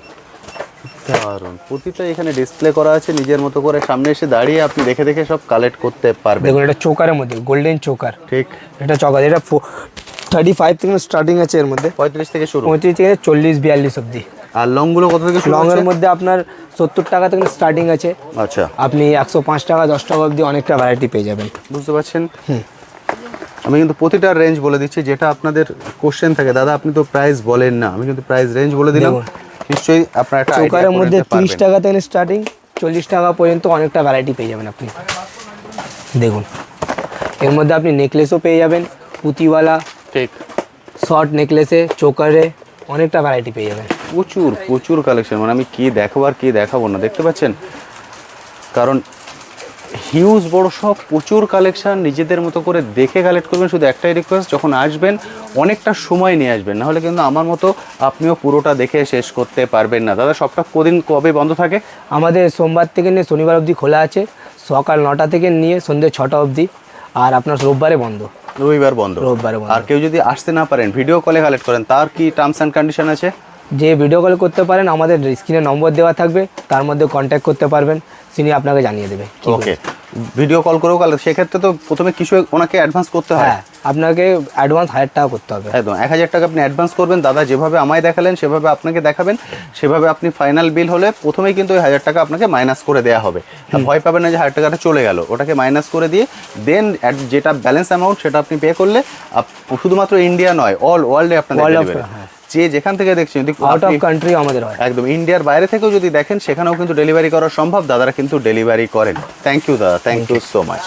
দারুণ, প্রতিটা এখানে ডিসপ্লে করা আছে, নিজের মতো করে সামনে এসে দাঁড়িয়ে আপনি দেখে দেখে সব কালেক্ট করতে পারবেন। দেখুন এটা চোকারের মধ্যে, গোল্ডেন চোকার। ঠিক, এটা চকার, এটা 35 থেকে স্টার্টিং আছে, এর মধ্যে 35 থেকে শুরু, 35 থেকে 40-42 অব্দি। আর লংগুলো কত থেকে শুরু লং হচ্ছে? এর মধ্যে আপনার 70 টাকা থেকে স্টার্টিং আছে, আচ্ছা, আপনি 105 টাকা 10 টাকা অবধি অনেকটা ভ্যারাইটি পেয়ে যাবেন। বুঝতে পারছেন। আমি কিন্তু প্রতিটা রেঞ্জ বলে দিচ্ছি, যেটা আপনাদের কোশ্চেন থাকে দাদা আপনি তো প্রাইস বলেন না, আমি কিন্তু প্রাইস রেঞ্জ বলে দিলাম, নিশ্চয়ই আপনার একটা চোকারের মধ্যে 30 টাকা থেকে স্টার্টিং 40 টাকা পর্যন্ত অনেকটা ভ্যারাইটি পেয়ে যাবেন আপনি। দেখুন এর মধ্যে আপনি নেকলেসও পেয়ে যাবেন, পুঁতিওয়ালা, ঠিক, শর্ট নেকলেসে, চোকারে অনেকটা ভ্যারাইটি পেয়ে যাবেন। প্রচুর প্রচুর কালেকশন, মানে আমি কি দেখাবো আর কি দেখাবো না, দেখতে পাচ্ছেন, কারণ হিউজ বড় সব প্রচুর কালেকশন, নিজেদের মতো করে দেখে কালেক্ট করবেন। শুধু একটাই রিকোয়েস্ট, যখন আসবেন অনেকটা সময় নিয়ে আসবেন, নাহলে কিন্তু আমার মতো আপনিও পুরোটা দেখে শেষ করতে পারবেন না। দাদা সবটা কবে বন্ধ থাকে? আমাদের সোমবার থেকে নিয়ে শনিবার অবধি খোলা আছে, সকাল 9টা থেকে নিয়ে সন্ধ্যে 6টা অবধি, আর আপনার রোববারে বন্ধ। রবিবার বন্ধ। রোববারে বন্ধ। আর কেউ যদি আসতে না পারেন, ভিডিও কলে কালেক্ট করেন, তার কি টার্মস অ্যান্ড কন্ডিশন আছে? যে ভিডিও কল করতে পারেন, আমাদের স্ক্রিনে নম্বর দেওয়া থাকবে, তার মধ্যে কন্ট্যাক্ট করতে পারবেন, তিনি আপনাকে জানিয়ে দেবে। ওকে, ভিডিও কল করেও সেক্ষেত্রে তো প্রথমে কিছু ওনাকে অ্যাডভান্স করতে হয়। হ্যাঁ, আপনাকে অ্যাডভান্স 1000 টাকা করতে হবে। একদম 1000 টাকা আপনি অ্যাডভান্স করবেন, দাদা যেভাবে আমায় দেখালেন সেভাবে আপনাকে দেখাবেন, সেভাবে আপনি ফাইনাল বিল হলে প্রথমেই কিন্তু ওই 1000 টাকা আপনাকে মাইনাস করে দেওয়া হবে। ভয় পাবেন না যে 1000 টাকাটা চলে গেল, ওটাকে মাইনাস করে দিয়ে দেন যেটা ব্যালেন্স অ্যামাউন্ট সেটা আপনি পে করলে শুধুমাত্র ইন্ডিয়া নয়, অল ওয়ার্ল্ডে আপনাদের ডেলিভারি, যে যেখান থেকে দেখছেন, যদি আউট অফ কান্ট্রি আমাদের হয়, একদম ইন্ডিয়ার বাইরে থেকেও যদি দেখেন সেখানেও কিন্তু ডেলিভারি করা সম্ভব, দাদারা কিন্তু ডেলিভারি করেন। থ্যাংক ইউ দাদা, থ্যাংক ইউ সো মাচ।